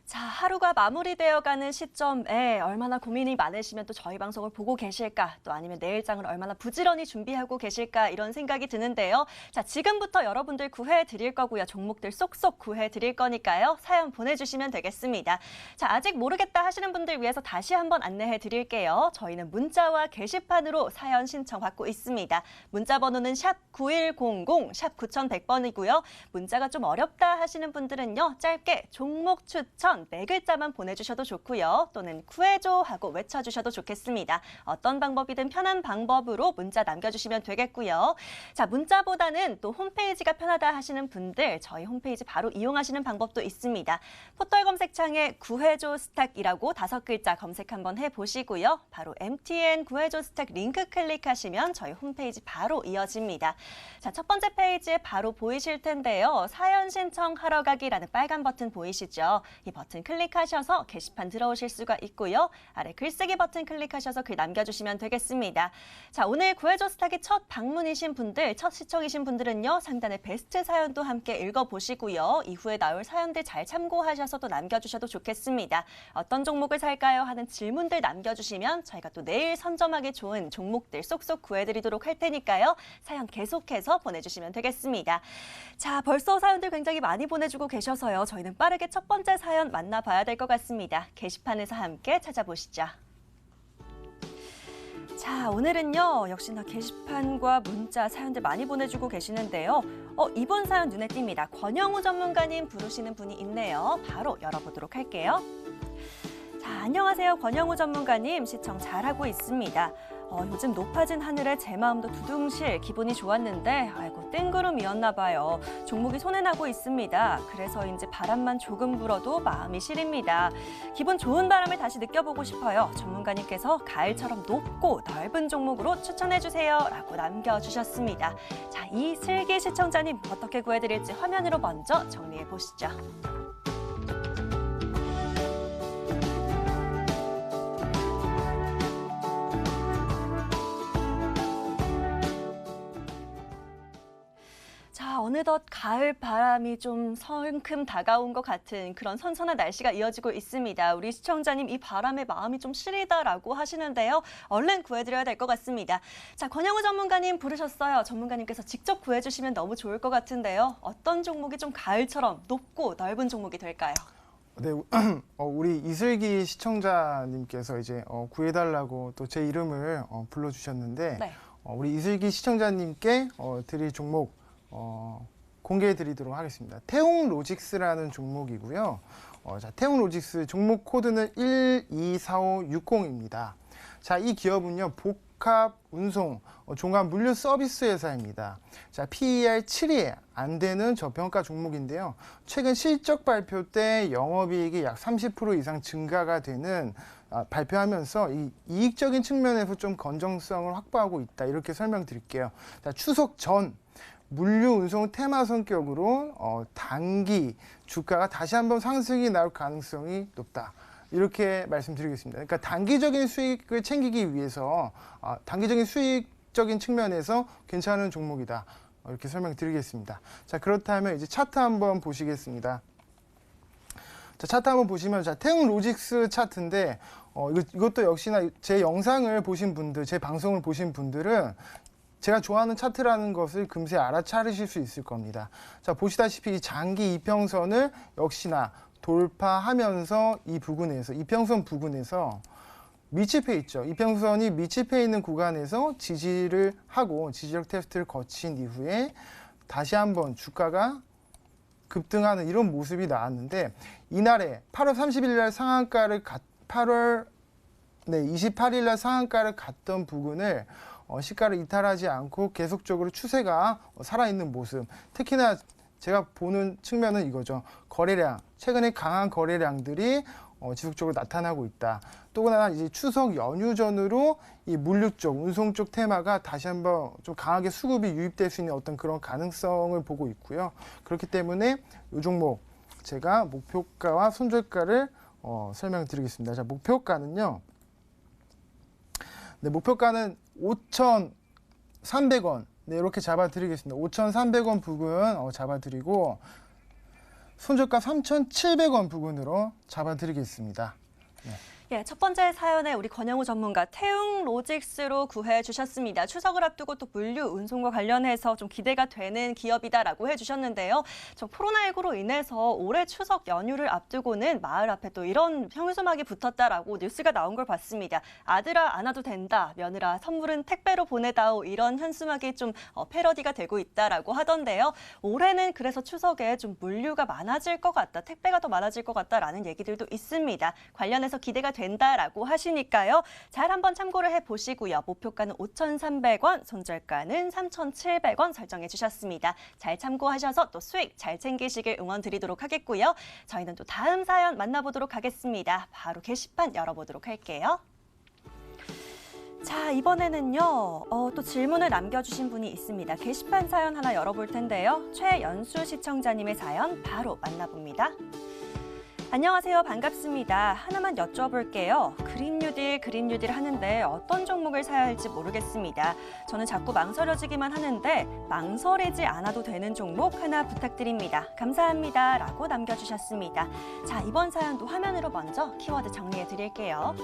자, 하루가 마무리되어가는 시점에 얼마나 고민이 많으시면 또 저희 방송을 보고 계실까, 또 아니면 내일장을 얼마나 부지런히 준비하고 계실까 이런 생각이 드는데요. 자, 지금부터 여러분들 구해드릴 거고요. 종목들 쏙쏙 구해드릴 거니까요. 사연 보내주시면 되겠습니다. 자, 아직 모르겠다 하시는 분들 위해서 다시 한번 안내해드릴게요. 저희는 문자와 게시판으로 사연 신청 받고 있습니다. 문자 번호는 샵 9100, 샵 9100번이고요. 문자가 좀 어렵다 하시는 분들은요. 짧게 종목 추천 네 글자만 보내주셔도 좋고요. 또는 구해줘 하고 외쳐주셔도 좋겠습니다. 어떤 방법이든 편한 방법으로 문자 남겨주시면 되겠고요. 자, 문자보다는 또 홈페이지가 편하다 하시는 분들 저희 홈페이지 바로 이용하시는 방법도 있습니다. 포털 검색창에 구해줘 스탁이라고 5글자 검색 한번 해보시고요. 바로 MTN 구해줘 스탁 링크 클릭하시면 저희 홈페이지 바로 이어집니다. 자, 첫 번째 페이지에 바로 보이실 텐데요. 사연 신청하러 가기라는 빨간 버튼 보이시죠? 이 버튼 클릭하셔서 게시판 들어오실 수가 있고요. 아래 글쓰기 버튼 클릭하셔서 글 남겨주시면 되겠습니다. 자, 오늘 구해줘 스탁이 첫 방문이신 분들, 첫 시청이신 분들은요. 상단에 베스트 사연도 함께 읽어보시고요. 이후에 나올 사연들 잘 참고하셔서 또 남겨주셔도 좋겠습니다. 어떤 종목을 살까요? 하는 질문들 남겨주시면 저희가 또 내일 선점하기 좋은 종목들 쏙쏙 구해드리도록 할 테니까요. 사연 계속해서 보내주시면 되겠습니다. 자, 벌써 사연들 굉장히 많이 보내주고 계셔서요. 저희는 빠르게 첫 번째 사연 만나봐야 될 것 같습니다. 게시판에서 함께 찾아보시죠. 자, 오늘은요. 역시나 게시판과 문자 사연들 많이 보내주고 계시는데요. 이번 사연 눈에 띕니다. 권영우 전문가님 부르시는 분이 있네요. 바로 열어보도록 할게요. 자, 안녕하세요. 권영우 전문가님 시청 잘하고 있습니다. 요즘 높아진 하늘에 제 마음도 두둥실 기분이 좋았는데 아이고 뜬구름이었나 봐요. 종목이 손해 나고 있습니다. 그래서인지 바람만 조금 불어도 마음이 시립니다. 기분 좋은 바람을 다시 느껴보고 싶어요. 전문가님께서 가을처럼 높고 넓은 종목으로 추천해 주세요. 라고 남겨주셨습니다. 자, 이슬기 시청자님 어떻게 구해드릴지 화면으로 먼저 정리해 보시죠. 자, 어느덧 가을 바람이 좀 성큼 다가온 것 같은 그런 선선한 날씨가 이어지고 있습니다. 우리 시청자님 이 바람에 마음이 좀 시리다라고 하시는데요. 얼른 구해드려야 될 것 같습니다. 자, 권영우 전문가님 부르셨어요. 전문가님께서 직접 구해주시면 너무 좋을 것 같은데요. 어떤 종목이 좀 가을처럼 높고 넓은 종목이 될까요? 네, 우리 이슬기 시청자님께서 이제 구해달라고 또 제 이름을 불러주셨는데 네. 우리 이슬기 시청자님께 드릴 종목 공개해 드리도록 하겠습니다. 태웅로직스라는 종목이고요. 자, 태웅로직스 종목 코드는 124560입니다. 자, 이 기업은요, 복합 운송 종합 물류 서비스 회사입니다. 자, PER 7이 안 되는 저평가 종목인데요. 최근 실적 발표 때 영업이익이 약 30% 이상 증가가 되는 발표하면서 이 이익적인 측면에서 좀 건정성을 확보하고 있다. 이렇게 설명드릴게요. 자, 추석 전 물류 운송 테마 성격으로 단기 주가가 다시 한번 상승이 나올 가능성이 높다. 이렇게 말씀드리겠습니다. 그러니까 단기적인 수익을 챙기기 위해서 단기적인 수익적인 측면에서 괜찮은 종목이다. 이렇게 설명드리겠습니다. 자, 그렇다면 이제 차트 한번 보시겠습니다. 자, 차트 한번 보시면 자, 태웅로직스 차트인데 이것도 역시나 제 영상을 보신 분들, 제 방송을 보신 분들은 제가 좋아하는 차트라는 것을 금세 알아차리실 수 있을 겁니다. 자, 보시다시피 이 장기 이평선을 역시나 돌파하면서 이 부근에서 이평선 부근에서 밀집해 있죠. 이평선이 밀집해 있는 구간에서 지지를 하고 지지력 테스트를 거친 이후에 다시 한번 주가가 급등하는 이런 모습이 나왔는데 이날에 8월 30일 날 상한가를 28일 날 상한가를 갔던 부근을 시가를 이탈하지 않고 계속적으로 추세가 살아있는 모습. 특히나 제가 보는 측면은 이거죠. 거래량, 최근에 강한 거래량들이 지속적으로 나타나고 있다. 또하나 이제 추석 연휴 전으로 이 물류 쪽, 운송 쪽 테마가 다시 한번 좀 강하게 수급이 유입될 수 있는 어떤 그런 가능성을 보고 있고요. 그렇기 때문에 이 종목 제가 목표가와 손절가를 설명드리겠습니다. 자, 목표가는요. 네, 목표가는 5,300원. 네, 이렇게 잡아드리겠습니다. 5,300원 부근 잡아드리고 손절가 3,700원 부근으로 잡아드리겠습니다. 네. 예, 첫 번째 사연에 우리 권영우 전문가 태웅로직스로 구해 주셨습니다. 추석을 앞두고 또 물류 운송과 관련해서 좀 기대가 되는 기업이다라고 해주셨는데요. 저 코로나19로 인해서 올해 추석 연휴를 앞두고는 마을 앞에 또 이런 현수막이 붙었다라고 뉴스가 나온 걸 봤습니다. 아들아 안 와도 된다, 며느라 선물은 택배로 보내다오, 이런 현수막이 좀 패러디가 되고 있다라고 하던데요. 올해는 그래서 추석에 좀 물류가 많아질 것 같다, 택배가 더 많아질 것 같다라는 얘기들도 있습니다. 관련해서 기대가 된다라고 하시니까요. 잘 한번 참고를 해보시고요. 목표가는 5,300원, 손절가는 3,700원 설정해 주셨습니다. 잘 참고하셔서 또 수익 잘 챙기시길 응원드리도록 하겠고요. 저희는 또 다음 사연 만나보도록 하겠습니다. 바로 게시판 열어보도록 할게요. 자, 이번에는요. 또 질문을 남겨주신 분이 있습니다. 게시판 사연 하나 열어볼 텐데요. 최연수 시청자님의 사연 바로 만나봅니다. 안녕하세요. 반갑습니다. 하나만 여쭤볼게요. 그린 뉴딜 하는데 어떤 종목을 사야 할지 모르겠습니다. 저는 자꾸 망설여지기만 하는데 망설이지 않아도 되는 종목 하나 부탁드립니다. 감사합니다. 라고 남겨주셨습니다. 자, 이번 사연도 화면으로 먼저 키워드 정리해 드릴게요.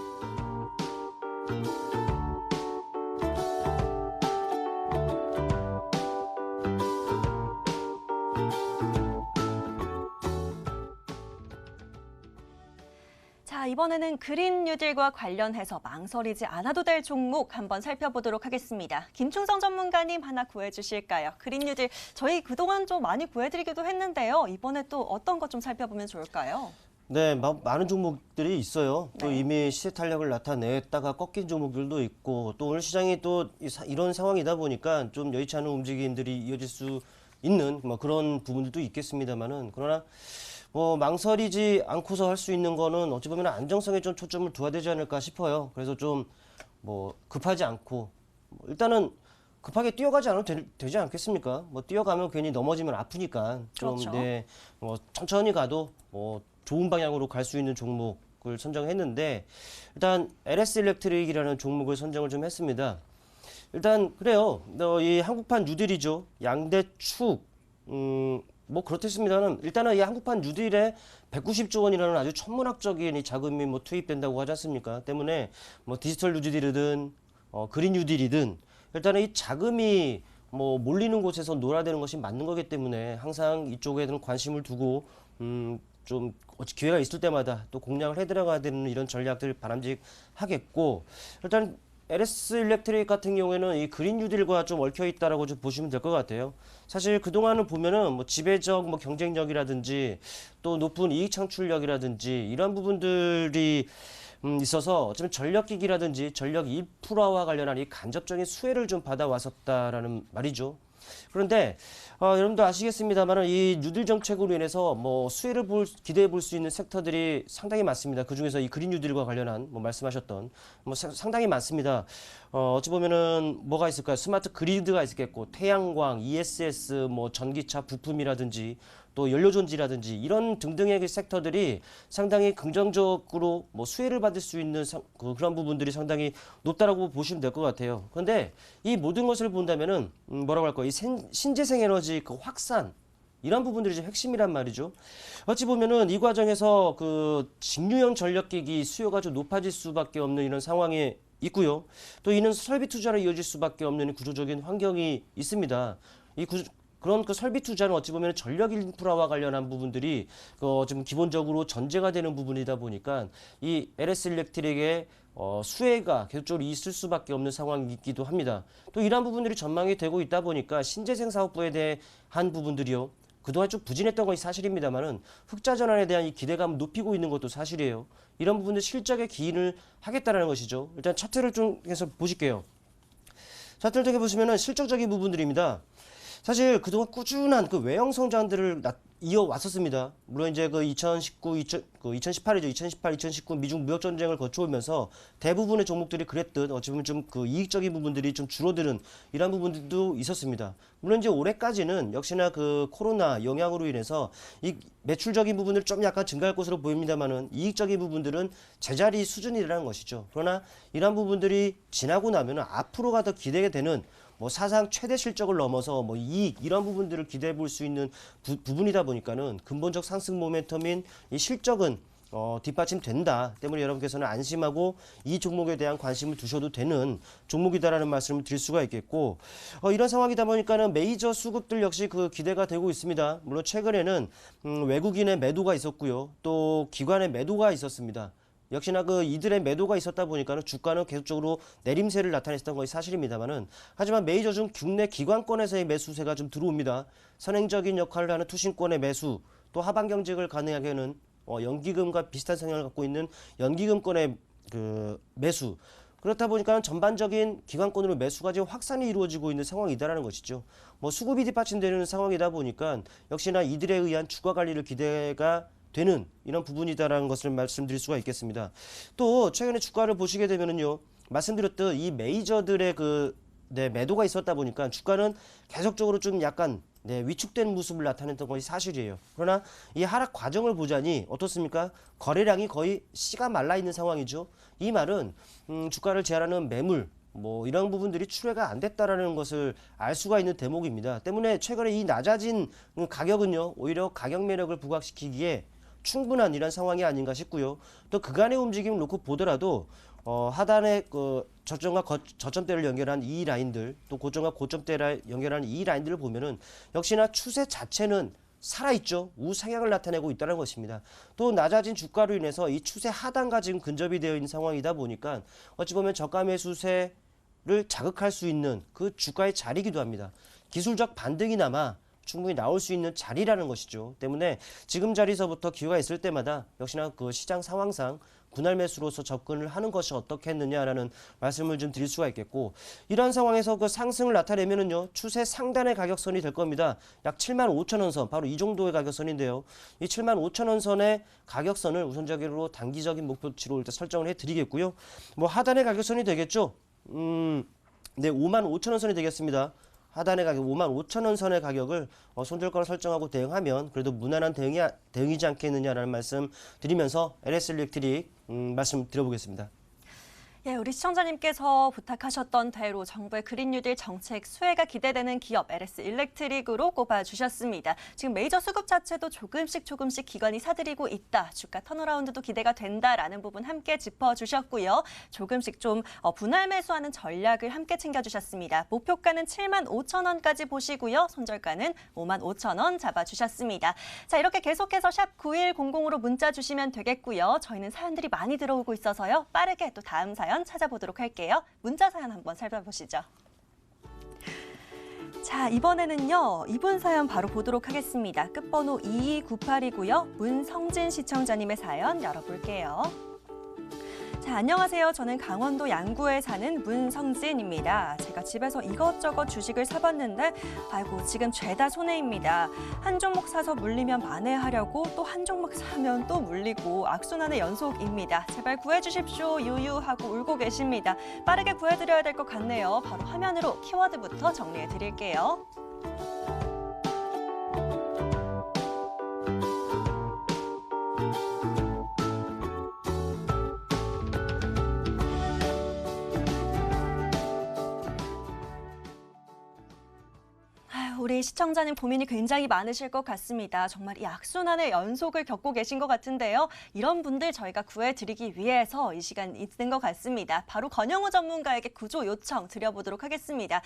자, 이번에는 그린 뉴딜과 관련해서 망설이지 않아도 될 종목 한번 살펴보도록 하겠습니다. 김충성 전문가님 하나 구해주실까요? 그린 뉴딜 저희 그동안 좀 많이 구해드리기도 했는데요. 이번에 또 어떤 것 좀 살펴보면 좋을까요? 네, 많은 종목들이 있어요. 또 네. 이미 시세 탄력을 나타냈다가 꺾인 종목들도 있고, 또 오늘 시장이 또 이런 상황이다 보니까 좀 여의치 않은 움직임들이 이어질 수 있는 그런 부분들도 있겠습니다만은, 그러나 망설이지 않고서 할 수 있는 거는 어찌 보면 안정성에 좀 초점을 둬야 되지 않을까 싶어요. 그래서 좀 급하지 않고 일단은 급하게 뛰어가지 않아도 되지 않겠습니까? 뛰어가면 괜히 넘어지면 아프니까 좀 그렇죠. 네, 천천히 가도 좋은 방향으로 갈 수 있는 종목을 선정했는데, 일단 LS 일렉트릭이라는 종목을 선정을 좀 했습니다. 일단 그래요. 이 한국판 뉴딜이죠. 양대축 그렇겠습니다는 일단은 이 한국판 뉴딜에 190조 원이라는 아주 천문학적인 이 자금이 투입된다고 하지 않습니까? 때문에 디지털 뉴딜이든 그린 뉴딜이든 일단은 이 자금이 몰리는 곳에서 놀아대는 것이 맞는 거기 때문에 항상 이쪽에는 관심을 두고 좀 기회가 있을 때마다 또 공략을 해 들어가야 되는 이런 전략들 바람직하겠고, 일단 LS 일렉트릭 같은 경우에는 이 그린 뉴딜과 좀 얽혀 있다라고 좀 보시면 될 것 같아요. 사실 그동안을 보면은 뭐 지배적 뭐 경쟁력이라든지 또 높은 이익 창출력이라든지 이런 부분들이 있어서 어쩌면 전력기기라든지 전력 인프라와 관련한 이 간접적인 수혜를 좀 받아왔었다라는 말이죠. 그런데 여러분도 아시겠습니다만 이 뉴딜 정책으로 인해서 뭐 수혜를 기대해 볼 수 있는 섹터들이 상당히 많습니다. 그 중에서 이 그린 뉴딜과 관련한 뭐 말씀하셨던 뭐 상당히 많습니다. 어찌 보면은 뭐가 있을까요? 스마트 그리드가 있겠고 태양광, ESS, 뭐 전기차 부품이라든지 또 연료전지라든지 이런 등등의 그 섹터들이 상당히 긍정적으로 뭐 수혜를 받을 수 있는 그런 부분들이 상당히 높다라고 보시면 될 것 같아요. 그런데 이 모든 것을 본다면은 뭐라고 할까요? 이 신재생 에너지 그 확산 이런 부분들이 좀 핵심이란 말이죠. 어찌 보면은 이 과정에서 그 직류형 전력기기 수요가 좀 높아질 수밖에 없는 이런 상황이 있고요. 또 이는 설비 투자로 이어질 수밖에 없는 구조적인 환경이 있습니다. 그런 그 설비 투자는 어찌 보면 전력 인프라와 관련한 부분들이 좀 기본적으로 전제가 되는 부분이다 보니까 이 LS 일렉트릭의 수혜가 계속적으로 있을 수밖에 없는 상황이기도 합니다. 또 이러한 부분들이 전망이 되고 있다 보니까 신재생 사업부에 대한 부분들이요. 그동안 좀 부진했던 것이 사실입니다만은 흑자 전환에 대한 이 기대감을 높이고 있는 것도 사실이에요. 이런 부분들 실적에 기인을 하겠다라는 것이죠. 일단 차트를 좀 해서 보실게요. 차트를 통해 보시면은 실적적인 부분들입니다. 사실 그동안 꾸준한 그 외형 성장들을 이어왔었습니다. 물론 이제 그 2018이죠. 2018, 2019 미중 무역 전쟁을 거쳐오면서 대부분의 종목들이 그랬듯 어찌 보면 좀 그 이익적인 부분들이 좀 줄어드는 이런 부분들도 있었습니다. 물론 이제 올해까지는 역시나 그 코로나 영향으로 인해서 이 매출적인 부분들 좀 약간 증가할 것으로 보입니다만은 이익적인 부분들은 제자리 수준이라는 것이죠. 그러나 이런 부분들이 지나고 나면은 앞으로가 더 기대가 되는 뭐 사상 최대 실적을 넘어서 뭐 이익 이런 부분들을 기대해 볼 수 있는 부분이다 보니까는 근본적 상승 모멘텀인 이 실적은 뒷받침된다 때문에 여러분께서는 안심하고 이 종목에 대한 관심을 두셔도 되는 종목이다라는 말씀을 드릴 수가 있겠고 이런 상황이다 보니까는 메이저 수급들 역시 그 기대가 되고 있습니다. 물론 최근에는 외국인의 매도가 있었고요. 또 기관의 매도가 있었습니다. 역시나 그 이들의 매도가 있었다 보니까는 주가는 계속적으로 내림세를 나타냈던 것이 사실입니다만은 하지만 메이저 중 국내 기관권에서의 매수세가 좀 들어옵니다. 선행적인 역할을 하는 투신권의 매수 또 하방 경직을 가능하게 하는 연기금과 비슷한 성향을 갖고 있는 연기금권의 그 매수 그렇다 보니까 전반적인 기관권으로 매수가 지금 확산이 이루어지고 있는 상황이다라는 것이죠. 뭐 수급이 뒷받침되는 상황이다 보니까 역시나 이들에 의한 주가 관리를 기대가 되는 이런 부분이다라는 것을 말씀드릴 수가 있겠습니다. 또 최근에 주가를 보시게 되면은요, 말씀드렸듯 이 메이저들의 매도가 있었다 보니까 주가는 계속적으로 좀 약간 위축된 모습을 나타냈던 것이 사실이에요. 그러나 이 하락 과정을 보자니 어떻습니까? 거래량이 거의 씨가 말라 있는 상황이죠. 이 말은 주가를 제한하는 매물 뭐 이런 부분들이 출회가 안 됐다라는 것을 알 수가 있는 대목입니다. 때문에 최근에 이 낮아진 가격은요, 오히려 가격 매력을 부각시키기에 충분한 이런 상황이 아닌가 싶고요. 또 그간의 움직임을 놓고 보더라도 하단의 그 저점과 저점대를 연결한 이 라인들, 또 고점과 고점대를 연결하는 이 라인들을 보면은 역시나 추세 자체는 살아있죠. 우상향을 나타내고 있다는 것입니다. 또 낮아진 주가로 인해서 이 추세 하단과 지금 근접이 되어 있는 상황이다 보니까 어찌 보면 저가 매수세를 자극할 수 있는 그 주가의 자리이기도 합니다. 기술적 반등이나마 충분히 나올 수 있는 자리라는 것이죠. 때문에 지금 자리에서부터 기회가 있을 때마다 역시나 그 시장 상황상 분할 매수로서 접근을 하는 것이 어떻겠느냐라는 말씀을 좀 드릴 수가 있겠고 이러한 상황에서 그 상승을 나타내면은요 추세 상단의 가격선이 될 겁니다. 약 75,000원 선 바로 이 정도의 가격선인데요. 이 75,000원 선의 가격선을 우선적으로 단기적인 목표치로 일단 설정을 해드리겠고요. 뭐 하단의 가격선이 되겠죠. 네, 55,000원 선이 되겠습니다. 하단의 가격 55,000원 선의 가격을 손절가로 설정하고 대응하면 그래도 무난한 대응이지 않겠느냐라는 말씀 드리면서 LS 일렉트릭 말씀 드려보겠습니다. 예, 우리 시청자님께서 부탁하셨던 대로 정부의 그린 뉴딜 정책 수혜가 기대되는 기업 LS 일렉트릭으로 꼽아주셨습니다. 지금 메이저 수급 자체도 조금씩 기관이 사들이고 있다. 주가 턴어라운드도 기대가 된다라는 부분 함께 짚어주셨고요. 조금씩 좀 분할 매수하는 전략을 함께 챙겨주셨습니다. 목표가는 75,000원까지 보시고요. 손절가는 55,000원 잡아주셨습니다. 자, 이렇게 계속해서 샵 9100으로 문자 주시면 되겠고요. 저희는 사연들이 많이 들어오고 있어서요. 빠르게 또 다음 사연 사연 찾아보도록 할게요. 문자 사연 한번 살펴보시죠. 자, 이번에는요. 이분 사연 바로 보도록 하겠습니다. 끝번호 2298이고요. 문성진 시청자님의 사연 열어볼게요. 자, 안녕하세요. 저는 강원도 양구에 사는 문성진입니다. 제가 집에서 이것저것 주식을 사봤는데 아이고 지금 죄다 손해입니다. 한 종목 사서 물리면 만회하려고 또 한 종목 사면 또 물리고 악순환의 연속입니다. 제발 구해주십시오. 유유하고 울고 계십니다. 빠르게 구해드려야 될 것 같네요. 바로 화면으로 키워드부터 정리해드릴게요. 우리 시청자님 고민이 굉장히 많으실 것 같습니다. 정말 이 악순환의 연속을 겪고 계신 것 같은데요. 이런 분들 저희가 구해드리기 위해서 이 시간 있는 것 같습니다. 바로 권영우 전문가에게 구조 요청 드려보도록 하겠습니다.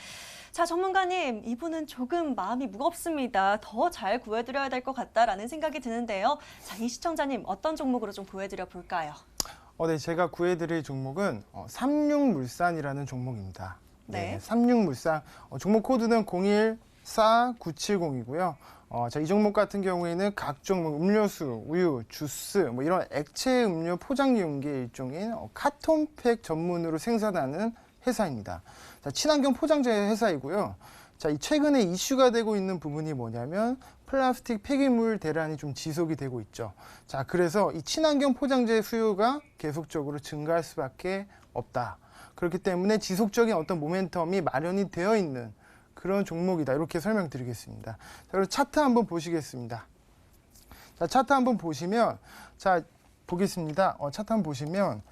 자, 전문가님, 이분은 조금 마음이 무겁습니다. 더 잘 구해드려야 될 것 같다라는 생각이 드는데요. 자, 이 시청자님 어떤 종목으로 좀 구해드려 볼까요? 네, 제가 구해드릴 종목은 삼육물산이라는 종목입니다. 네. 삼육물산 종목 코드는 014970이고요. 이 종목 같은 경우에는 각종 음료수, 우유, 주스, 이런 액체 음료 포장 용기의 일종인 카톤팩 전문으로 생산하는 회사입니다. 자, 친환경 포장재 회사이고요. 자, 이 최근에 이슈가 되고 있는 부분이 뭐냐면 플라스틱 폐기물 대란이 좀 지속이 되고 있죠. 자, 그래서 이 친환경 포장재 수요가 계속적으로 증가할 수밖에 없다. 그렇기 때문에 지속적인 어떤 모멘텀이 마련이 되어 있는 그런 종목이다. 이렇게 설명드리겠습니다. 자, 그리고 차트 한번 보시겠습니다. 자, 차트 한번 보시면, 자, 보겠습니다. 차트 한번 보시면,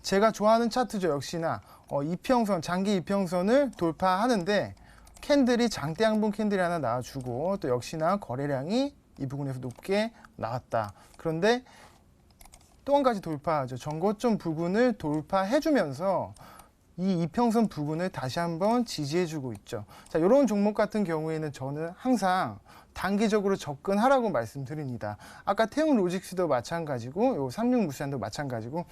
제가 좋아하는 차트죠. 역시나, 이평선, 장기 이평선을 돌파하는데, 캔들이 장대양분 캔들이 하나 나와주고, 또 역시나 거래량이 이 부분에서 높게 나왔다. 그런데 또 한 가지 돌파하죠. 전고점 부근을 돌파해주면서, 이 이평선 부근을 다시 한번 지지해주고 있죠. 자, 이런 종목 같은 경우에는 저는 항상 단기적으로 접근하라고 말씀드립니다. 아까 태웅로직스도 마찬가지고, 요 삼육물산도 마찬가지고,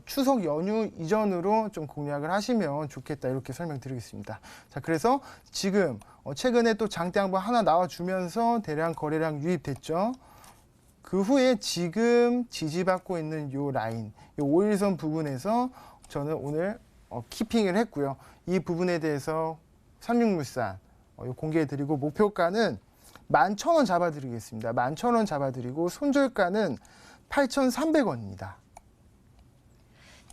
추석 연휴 이전으로 좀 공략을 하시면 좋겠다 이렇게 설명드리겠습니다. 자, 그래서 지금 최근에 또 장대 한번 하나 나와주면서 대량 거래량 유입됐죠. 그 후에 지금 지지받고 있는 요 라인, 요 5일선 부분에서 저는 오늘 키핑을 했고요. 이 부분에 대해서 삼육물산 공개해드리고 목표가는 11,000원 잡아드리겠습니다. 11,000원 잡아드리고 손절가는 8,300원입니다.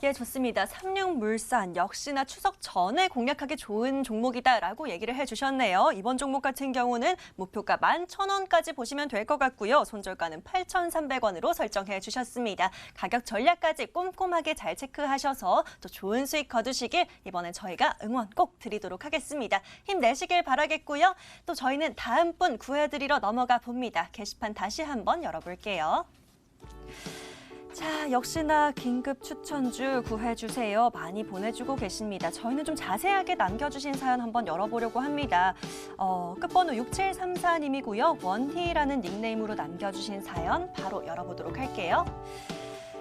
예, 좋습니다. 삼육물산 역시나 추석 전에 공략하기 좋은 종목이다라고 얘기를 해주셨네요. 이번 종목 같은 경우는 목표가 11,000원까지 보시면 될 것 같고요. 손절가는 8,300원으로 설정해 주셨습니다. 가격 전략까지 꼼꼼하게 잘 체크하셔서 또 좋은 수익 거두시길 이번엔 저희가 응원 꼭 드리도록 하겠습니다. 힘내시길 바라겠고요. 또 저희는 다음 분 구해드리러 넘어가 봅니다. 게시판 다시 한번 열어볼게요. 자, 역시나 긴급 추천주 구해주세요. 많이 보내주고 계십니다. 저희는 좀 자세하게 남겨주신 사연 한번 열어보려고 합니다. 끝번호 6734님이고요. 원희라는 닉네임으로 남겨주신 사연 바로 열어보도록 할게요.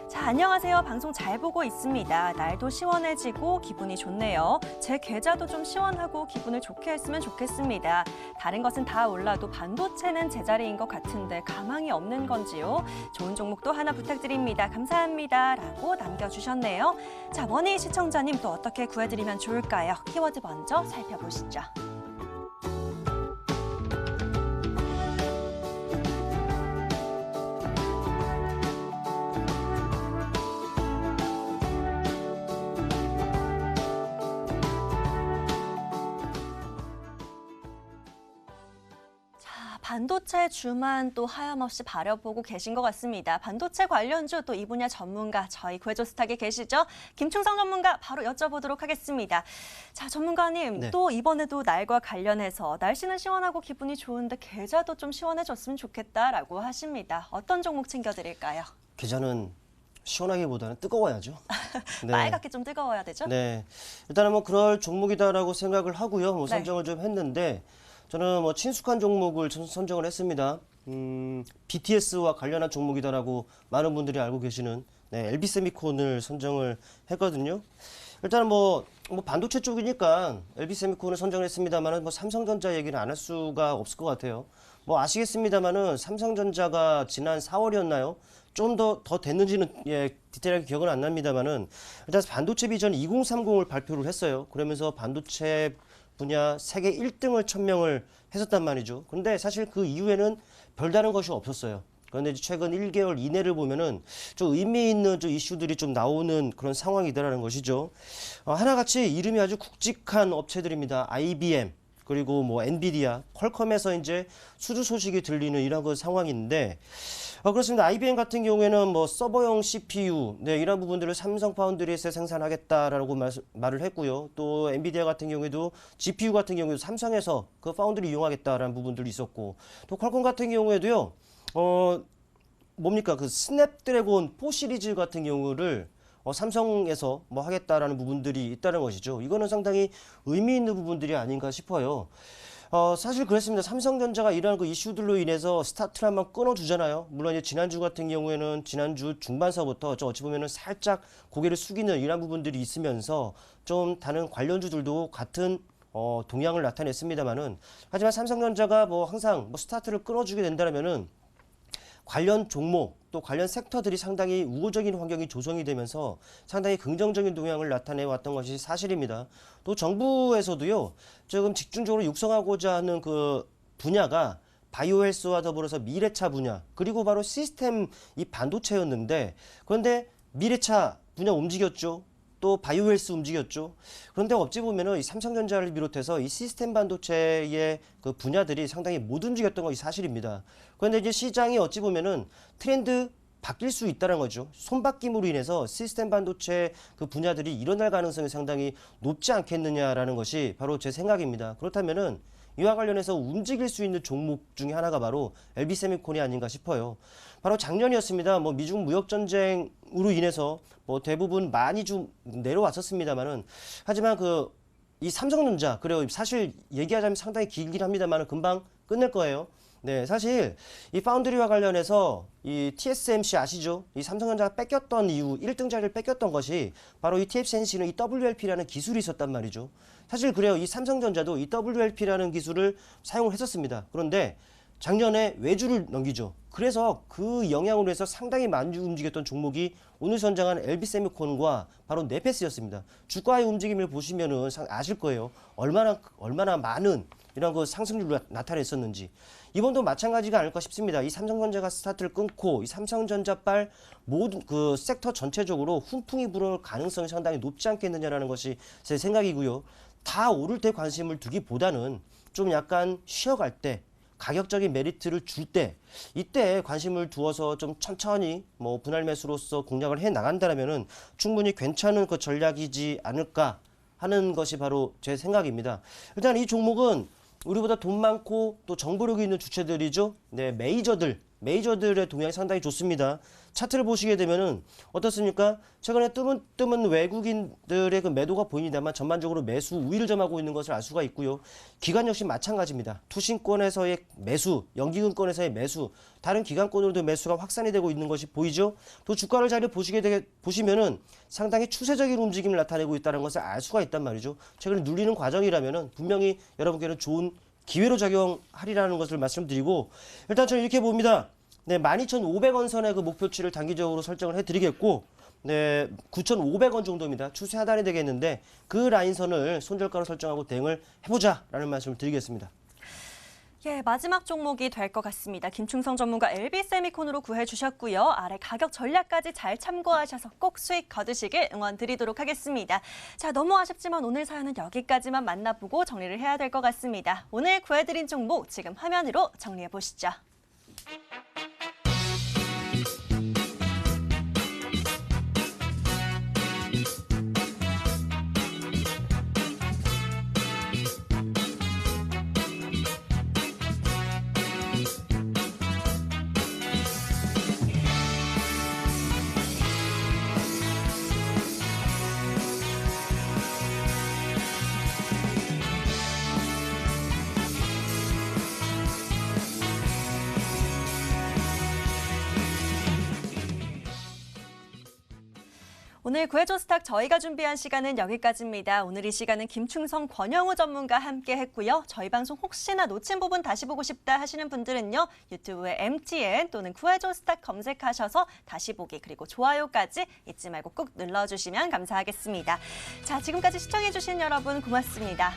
자, 안녕하세요. 방송 잘 보고 있습니다. 날도 시원해지고 기분이 좋네요. 제 계좌도 좀 시원하고 기분을 좋게 했으면 좋겠습니다. 다른 것은 다 올라도 반도체는 제자리인 것 같은데 가망이 없는 건지요? 좋은 종목도 하나 부탁드립니다. 감사합니다. 라고 남겨주셨네요. 자, 원희 시청자님 또 어떻게 구해드리면 좋을까요? 키워드 먼저 살펴보시죠. 반도체 주만 또 하염없이 바라보고 계신 것 같습니다. 반도체 관련주 또 이 분야 전문가 저희 구해조스탁에 계시죠? 김충성 전문가 바로 여쭤보도록 하겠습니다. 자, 전문가님 네. 또 이번에도 날과 관련해서 날씨는 시원하고 기분이 좋은데 계좌도 좀 시원해졌으면 좋겠다라고 하십니다. 어떤 종목 챙겨드릴까요? 계좌는 시원하기보다는 뜨거워야죠. 네. 빨갛게 좀 뜨거워야 되죠? 네. 일단은 뭐 그럴 종목이다라고 생각을 하고요. 뭐 네. 선정을 좀 했는데 저는 뭐 친숙한 종목을 선정을 했습니다. BTS와 관련한 종목이다라고 많은 분들이 알고 계시는 LB세미콘을 선정을 했거든요. 일단은 뭐 반도체 쪽이니까 LB세미콘을 선정을 했습니다만은 뭐 삼성전자 얘기는 안 할 수가 없을 것 같아요. 뭐 아시겠습니다만은 삼성전자가 지난 4월이었나요? 좀 더 됐는지는 디테일하게 기억은 안 납니다만은 일단 반도체 비전 2030을 발표를 했어요. 그러면서 반도체 분야 세계 1등을 천명을 했었단 말이죠. 그런데 사실 그 이후에는 별다른 것이 없었어요. 그런데 이제 최근 1개월 이내를 보면은 좀 의미 있는 좀 이슈들이 좀 나오는 그런 상황이다라는 것이죠. 하나같이 이름이 아주 굵직한 업체들입니다. IBM 그리고 뭐 엔비디아, 퀄컴에서 이제 수주 소식이 들리는 이런 그 상황인데 그렇습니다. IBM 같은 경우에는 뭐 서버용 CPU 이런 부분들을 삼성 파운드리에서 생산하겠다라고 말을 했고요. 또 엔비디아 같은 경우에도 GPU 같은 경우에도 삼성에서 그 파운드리 이용하겠다라는 부분들이 있었고 또 퀄컴 같은 경우에도요. 뭡니까 그 스냅드래곤 4 시리즈 같은 경우를 삼성에서 뭐 하겠다라는 부분들이 있다는 것이죠. 이거는 상당히 의미 있는 부분들이 아닌가 싶어요. 사실 그랬습니다. 삼성전자가 이러한 그 이슈들로 인해서 스타트를 한번 끊어주잖아요. 물론 이제 지난주 같은 경우에는 지난주 중반서부터 좀 어찌 보면은 살짝 고개를 숙이는 이런 부분들이 있으면서 좀 다른 관련주들도 같은 동향을 나타냈습니다만은 하지만 삼성전자가 뭐 항상 뭐 스타트를 끊어주게 된다면은 관련 종목 또 관련 섹터들이 상당히 우호적인 환경이 조성이 되면서 상당히 긍정적인 동향을 나타내 왔던 것이 사실입니다. 또 정부에서도요, 지금 집중적으로 육성하고자 하는 그 분야가 바이오 헬스와 더불어서 미래차 분야, 그리고 바로 시스템 이 반도체였는데, 그런데 미래차 분야 움직였죠. 또 바이오 헬스 움직였죠. 그런데 어찌 보면은 이 삼성전자를 비롯해서 이 시스템 반도체의 그 분야들이 상당히 못 움직였던 것이 사실입니다. 그런데 이제 시장이 어찌 보면은 트렌드 바뀔 수 있다는 거죠. 손바뀜으로 인해서 시스템 반도체 그 분야들이 일어날 가능성이 상당히 높지 않겠느냐라는 것이 바로 제 생각입니다. 그렇다면은 이와 관련해서 움직일 수 있는 종목 중에 하나가 바로 LB세미콘이 아닌가 싶어요. 바로 작년이었습니다. 뭐 미중 무역 전쟁으로 인해서 뭐 대부분 많이 좀 내려왔었습니다만은 하지만 이 삼성전자 그래요. 사실 얘기하자면 상당히 길긴 합니다만은 금방 끝낼 거예요. 네, 사실 이 파운드리와 관련해서 이 TSMC 아시죠? 이 삼성전자가 뺏겼던 이유, 1등 자리를 뺏겼던 것이 바로 이 TSMC는 이 WLP라는 기술이 있었단 말이죠. 사실 그래요. 이 삼성전자도 이 WLP라는 기술을 사용을 했었습니다. 그런데 작년에 외주를 넘기죠. 그래서 그 영향으로 해서 상당히 많이 움직였던 종목이 오늘 선정한 LB세미콘과 바로 네페스였습니다. 주가의 움직임을 보시면은 아실 거예요. 얼마나 많은 이런 그 상승률을 나타냈었는지. 이번도 마찬가지가 아닐까 싶습니다. 이 삼성전자가 스타트를 끊고 이 삼성전자빨 모든 그 섹터 전체적으로 훈풍이 불어올 가능성이 상당히 높지 않겠느냐라는 것이 제 생각이고요. 다 오를 때 관심을 두기보다는 좀 약간 쉬어갈 때 가격적인 메리트를 줄 때 이때 관심을 두어서 좀 천천히 뭐 분할 매수로서 공략을 해 나간다면은 충분히 괜찮은 그 전략이지 않을까 하는 것이 바로 제 생각입니다. 일단 이 종목은 우리보다 돈 많고 또 정보력이 있는 주체들이죠. 네, 메이저들의 동향이 상당히 좋습니다. 차트를 보시게 되면은 어떻습니까? 최근에 뜸은 외국인들의 그 매도가 보입니다만 전반적으로 매수 우위를 점하고 있는 것을 알 수가 있고요. 기관 역시 마찬가지입니다. 투신권에서의 매수, 연기금권에서의 매수, 다른 기관권으로도 매수가 확산이 되고 있는 것이 보이죠. 또 주가를 잘 보시면은 상당히 추세적인 움직임을 나타내고 있다는 것을 알 수가 있단 말이죠. 최근에 눌리는 과정이라면은 분명히 여러분께는 좋은 기회로 작용하리라는 것을 말씀드리고 일단 저는 이렇게 봅니다. 네, 12,500원 선의 그 목표치를 단기적으로 설정을 해드리겠고, 네, 9,500원 정도입니다. 추세 하단이 되겠는데 그 라인선을 손절가로 설정하고 대응을 해보자라는 말씀을 드리겠습니다. 예, 마지막 종목이 될 것 같습니다. 김충성 전문가 LB세미콘으로 구해주셨고요. 아래 가격 전략까지 잘 참고하셔서 꼭 수익 거두시길 응원드리도록 하겠습니다. 자, 너무 아쉽지만 오늘 사연은 여기까지만 만나보고 정리를 해야 될 것 같습니다. 오늘 구해드린 종목 지금 화면으로 정리해보시죠. 오늘 구해줘 스탁 저희가 준비한 시간은 여기까지입니다. 오늘 이 시간은 김충성, 권영우 전문가 함께 했고요. 저희 방송 혹시나 놓친 부분 다시 보고 싶다 하시는 분들은요. 유튜브에 MTN 또는 구해줘 스탁 검색하셔서 다시 보기 그리고 좋아요까지 잊지 말고 꾹 눌러주시면 감사하겠습니다. 자, 지금까지 시청해주신 여러분 고맙습니다.